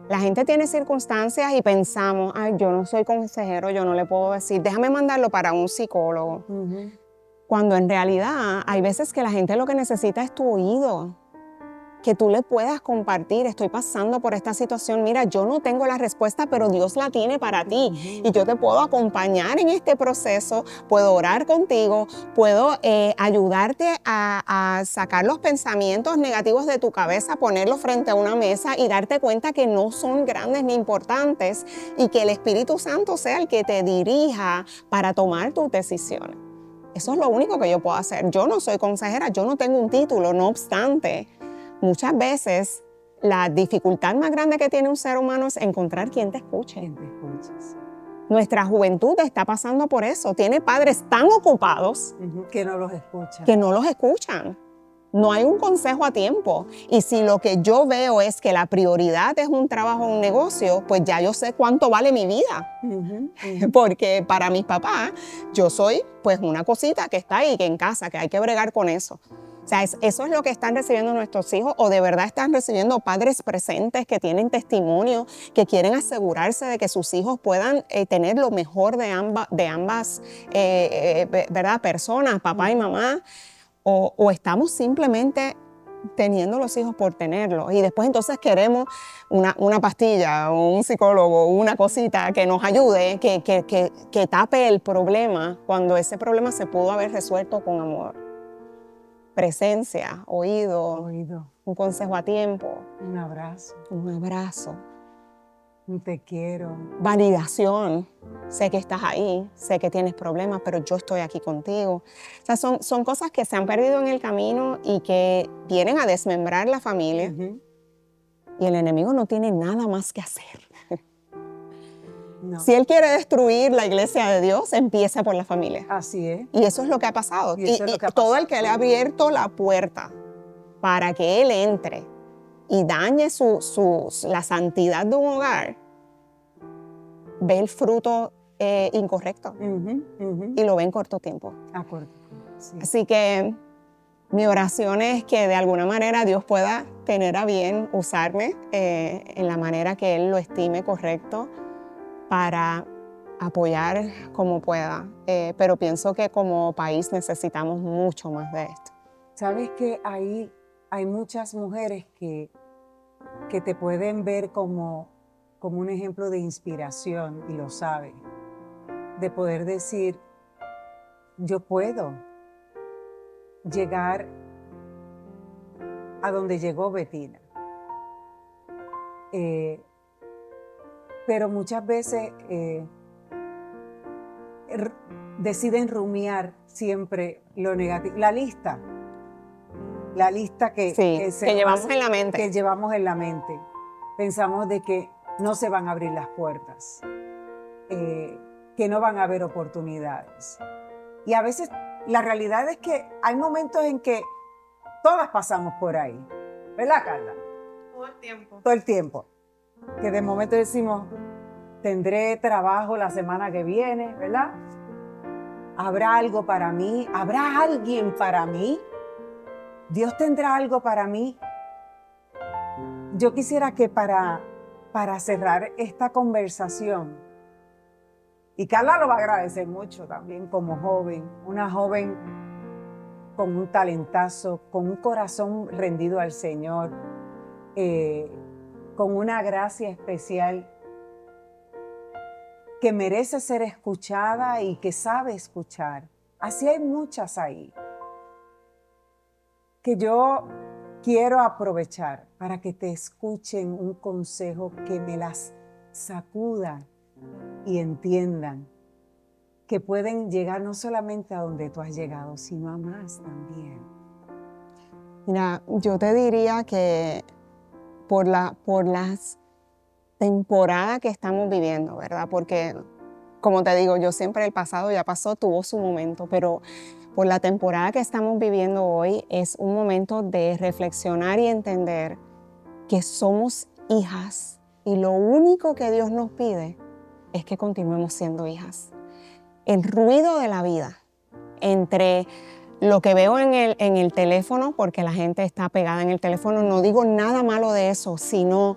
La gente tiene circunstancias y pensamos, ay, yo no soy consejero, yo no le puedo decir, déjame mandarlo para un psicólogo. Cuando en realidad hay veces que la gente lo que necesita es tu oído, que tú le puedas compartir, estoy pasando por esta situación, mira, yo no tengo la respuesta, pero Dios la tiene para ti y yo te puedo acompañar en este proceso, puedo orar contigo, puedo ayudarte a sacar los pensamientos negativos de tu cabeza, ponerlos frente a una mesa y darte cuenta que no son grandes ni importantes y que el Espíritu Santo sea el que te dirija para tomar tus decisiones. Eso es lo único que yo puedo hacer. Yo no soy consejera, yo no tengo un título, no obstante, muchas veces la dificultad más grande que tiene un ser humano es encontrar quien te escuche. Nuestra juventud está pasando por eso. Tiene padres tan ocupados que no los escuchan. que no los escuchan. No hay un consejo a tiempo. Y si lo que yo veo es que la prioridad es un trabajo o un negocio, pues ya yo sé cuánto vale mi vida. Porque para mis papás, yo soy pues una cosita que está ahí, que en casa, que hay que bregar con eso. O sea, eso es lo que están recibiendo nuestros hijos, o de verdad están recibiendo padres presentes que tienen testimonio, que quieren asegurarse de que sus hijos puedan tener lo mejor de ambas ¿verdad? Personas, papá y mamá, o estamos simplemente teniendo los hijos por tenerlos y después entonces queremos una pastilla o un psicólogo, una cosita que nos ayude, que tape el problema cuando ese problema se pudo haber resuelto con amor. Presencia, oído, un consejo a tiempo. Un abrazo. Un abrazo. Un te quiero. Validación. Sé que estás ahí, sé que tienes problemas, pero yo estoy aquí contigo. O sea, son cosas que se han perdido en el camino y que vienen a desmembrar la familia. Y el enemigo no tiene nada más que hacer. No. Si él quiere destruir la iglesia de Dios, empieza por la familia. Así es. Y eso es lo que ha pasado. Y todo el que le ha abierto la puerta para que él entre y dañe la santidad de un hogar, ve el fruto incorrecto y lo ve en corto tiempo. Sí. Así que mi oración es que de alguna manera Dios pueda tener a bien usarme en la manera que Él lo estime correcto para apoyar como pueda. Pero pienso que como país necesitamos mucho más de esto. ¿Sabes que hay muchas mujeres que te pueden ver como un ejemplo de inspiración, y lo saben, de poder decir, yo puedo llegar a donde llegó Bettina? Pero muchas veces deciden rumiar siempre lo negativo. La lista que llevamos en la mente. Que llevamos en la mente. Pensamos de que no se van a abrir las puertas, que no van a haber oportunidades. Y a veces la realidad es que hay momentos en que todas pasamos por ahí. ¿Verdad, Carla? Todo el tiempo. Todo el tiempo. Que de momento decimos, tendré trabajo la semana que viene, ¿verdad? ¿Habrá algo para mí? ¿Habrá alguien para mí? ¿Dios tendrá algo para mí? Yo quisiera que para cerrar esta conversación, y Carla lo va a agradecer mucho también como joven, una joven con un talentazo, con un corazón rendido al Señor, con una gracia especial que merece ser escuchada y que sabe escuchar. Así hay muchas ahí, que yo quiero aprovechar para que te escuchen un consejo que me las sacuda y entiendan que pueden llegar no solamente a donde tú has llegado, sino a más también. Mira, yo te diría que por las temporadas que estamos viviendo, ¿verdad? Porque, como te digo, yo siempre el pasado ya pasó, tuvo su momento, pero por la temporada que estamos viviendo hoy es un momento de reflexionar y entender que somos hijas y lo único que Dios nos pide es que continuemos siendo hijas. El ruido de la vida entre lo que veo en el teléfono, porque la gente está pegada en el teléfono, no digo nada malo de eso, sino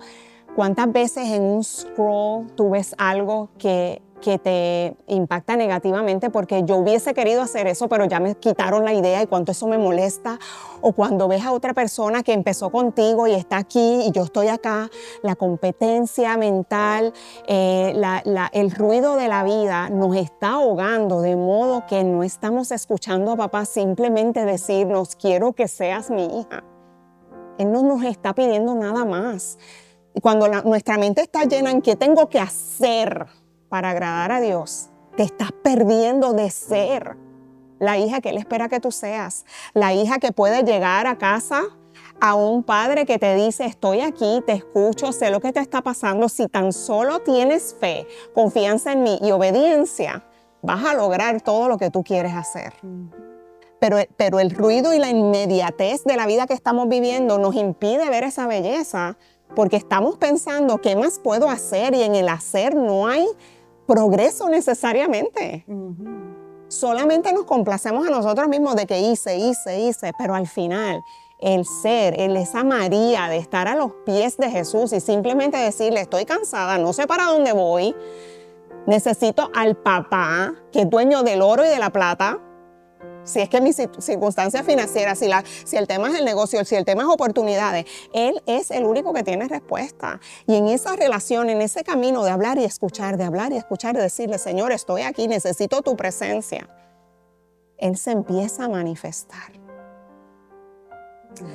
cuántas veces en un scroll tú ves algo que te impacta negativamente porque yo hubiese querido hacer eso, pero ya me quitaron la idea y cuánto eso me molesta. O cuando ves a otra persona que empezó contigo y está aquí y yo estoy acá, la competencia mental, el ruido de la vida nos está ahogando, de modo que no estamos escuchando a papá simplemente decirnos, quiero que seas mi hija. Él no nos está pidiendo nada más. Y cuando nuestra mente está llena en qué tengo que hacer para agradar a Dios, te estás perdiendo de ser la hija que Él espera que tú seas. La hija que puede llegar a casa a un padre que te dice, estoy aquí, te escucho, sé lo que te está pasando. Si tan solo tienes fe, confianza en mí y obediencia, vas a lograr todo lo que tú quieres hacer. Pero el ruido y la inmediatez de la vida que estamos viviendo nos impide ver esa belleza porque estamos pensando qué más puedo hacer y en el hacer no hay progreso necesariamente. Solamente nos complacemos a nosotros mismos de que hice, pero al final el ser, esa María de estar a los pies de Jesús y simplemente decirle, estoy cansada, no sé para dónde voy, necesito al papá que es dueño del oro y de la plata. Si es que mi circunstancia financiera, si el tema es el negocio, si el tema es oportunidades, Él es el único que tiene respuesta. Y en esa relación, en ese camino de hablar y escuchar, y decirle, Señor, estoy aquí, necesito tu presencia, Él se empieza a manifestar.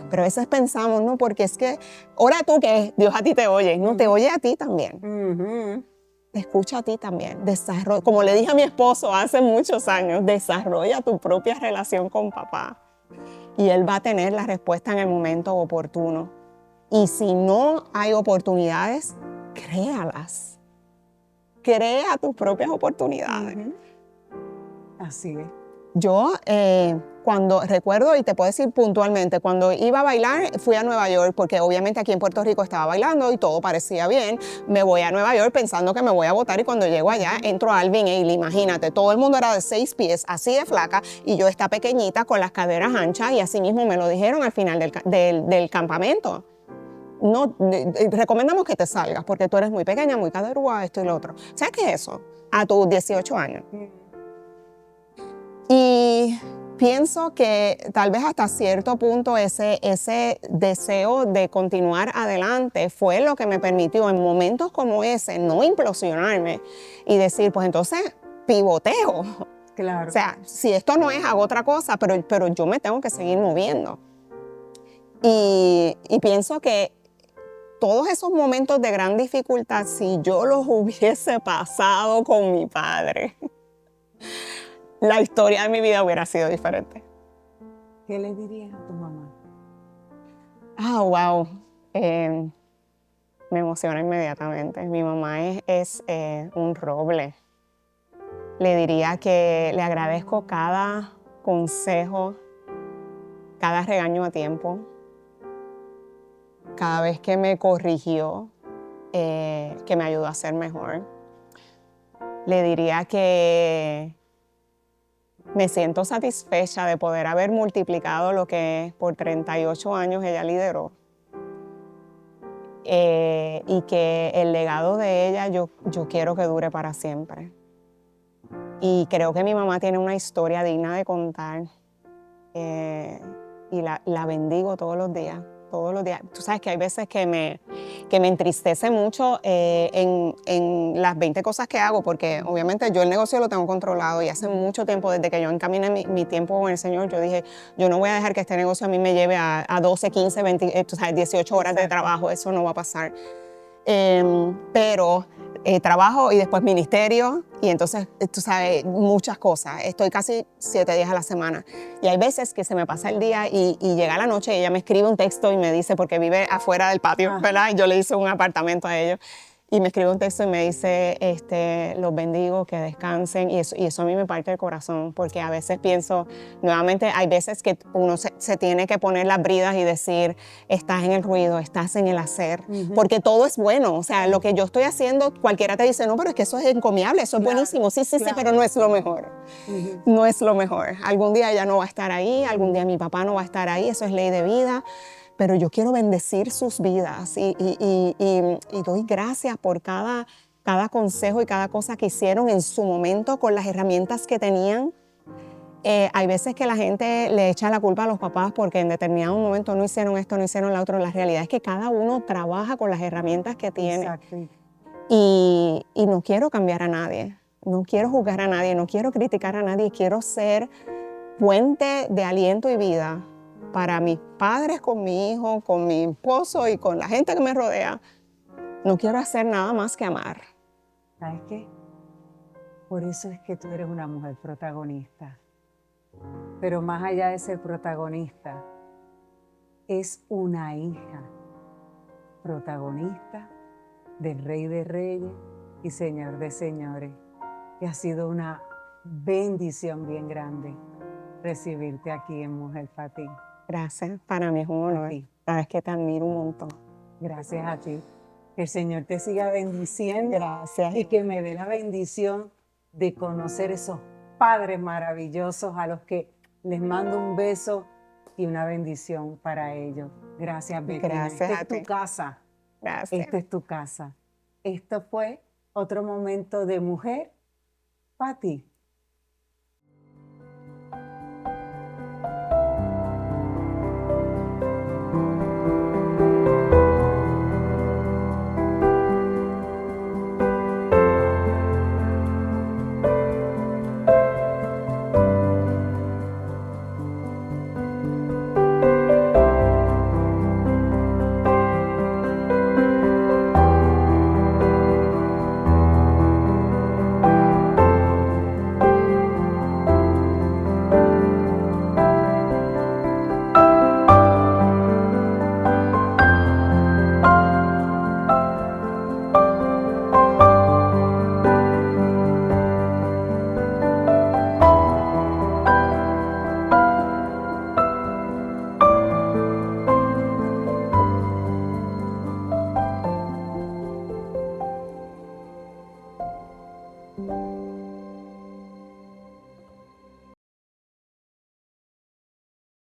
Pero a veces pensamos, no, porque es que, ora tú que Dios a ti te oye, no, te oye a ti también. Te escucha a ti también. Como le dije a mi esposo hace muchos años, desarrolla tu propia relación con papá y él va a tener la respuesta en el momento oportuno. Y si no hay oportunidades, créalas. Crea tus propias oportunidades. Así es. Yo cuando recuerdo, y te puedo decir puntualmente, cuando iba a bailar, fui a Nueva York, porque obviamente aquí en Puerto Rico estaba bailando y todo parecía bien. Me voy a Nueva York pensando que me voy a botar y cuando llego allá entro a Alvin Ailey, imagínate, todo el mundo era de 6 pies, así de flaca, y yo esta pequeñita con las caderas anchas y así mismo me lo dijeron al final del campamento. No, recomendamos que te salgas porque tú eres muy pequeña, muy caderúa, esto y lo otro. ¿Sabes qué es eso? A tus 18 años. Y pienso que tal vez hasta cierto punto ese deseo de continuar adelante fue lo que me permitió en momentos como ese no implosionarme y decir, pues entonces pivoteo. Claro. O sea, si esto no es, hago otra cosa, pero yo me tengo que seguir moviendo. Y pienso que todos esos momentos de gran dificultad, si yo los hubiese pasado con mi padre, la historia de mi vida hubiera sido diferente. ¿Qué le dirías a tu mamá? Wow. Me emociona inmediatamente. Mi mamá es un roble. Le diría que le agradezco cada consejo, cada regaño a tiempo, cada vez que me corrigió, que me ayudó a ser mejor. Le diría que me siento satisfecha de poder haber multiplicado lo que por 38 años ella lideró. Y que el legado de ella yo quiero que dure para siempre. Y creo que mi mamá tiene una historia digna de contar. Y la bendigo todos los días. Todos los días. Tú sabes que hay veces que me entristece mucho en las 20 cosas que hago, porque obviamente yo el negocio lo tengo controlado y hace mucho tiempo, desde que yo encaminé mi tiempo con el Señor, yo dije, yo no voy a dejar que este negocio a mí me lleve a 12, 15, 20, tú sabes, 18 horas de trabajo, eso no va a pasar. Pero trabajo y después ministerio y entonces, tú sabes, muchas cosas. Estoy casi 7 días a la semana. Y hay veces que se me pasa el día y llega la noche y ella me escribe un texto y me dice, porque vive afuera del patio, ¿verdad? Y yo le hice un apartamento a ellos. Y me escribe un texto y me dice, los bendigo, que descansen. Y eso a mí me parte el corazón, porque a veces pienso, nuevamente, hay veces que uno se tiene que poner las bridas y decir, estás en el ruido, estás en el hacer, porque todo es bueno. O sea, lo que yo estoy haciendo, cualquiera te dice, no, pero es que eso es encomiable, eso es buenísimo. Sí, pero no es lo mejor. No es lo mejor. Algún día ella no va a estar ahí, algún día mi papá no va a estar ahí, eso es ley de vida. Pero yo quiero bendecir sus vidas y doy gracias por cada consejo y cada cosa que hicieron en su momento con las herramientas que tenían. Hay veces que la gente le echa la culpa a los papás porque en determinado momento no hicieron esto, no hicieron lo otro. La realidad es que cada uno trabaja con las herramientas que tiene. Exacto. Y no quiero cambiar a nadie, no quiero juzgar a nadie, no quiero criticar a nadie, quiero ser puente de aliento y vida para mis padres, con mi hijo, con mi esposo y con la gente que me rodea. No quiero hacer nada más que amar. ¿Sabes qué? Por eso es que tú eres una mujer protagonista. Pero más allá de ser protagonista, es una hija protagonista del Rey de Reyes y Señor de Señores. Y ha sido una bendición bien grande recibirte aquí en Mujer para ti. Gracias, para mí es un honor. ti. Sabes que te admiro un montón. Gracias a ti. Que el Señor te siga bendiciendo Gracias. y que me dé la bendición de conocer esos padres maravillosos a los que les mando un beso y una bendición para ellos. Gracias, Betina. Gracias Esta a es tu ti. casa. Gracias. Esta es tu casa. Esto fue otro momento de Mujer para ti.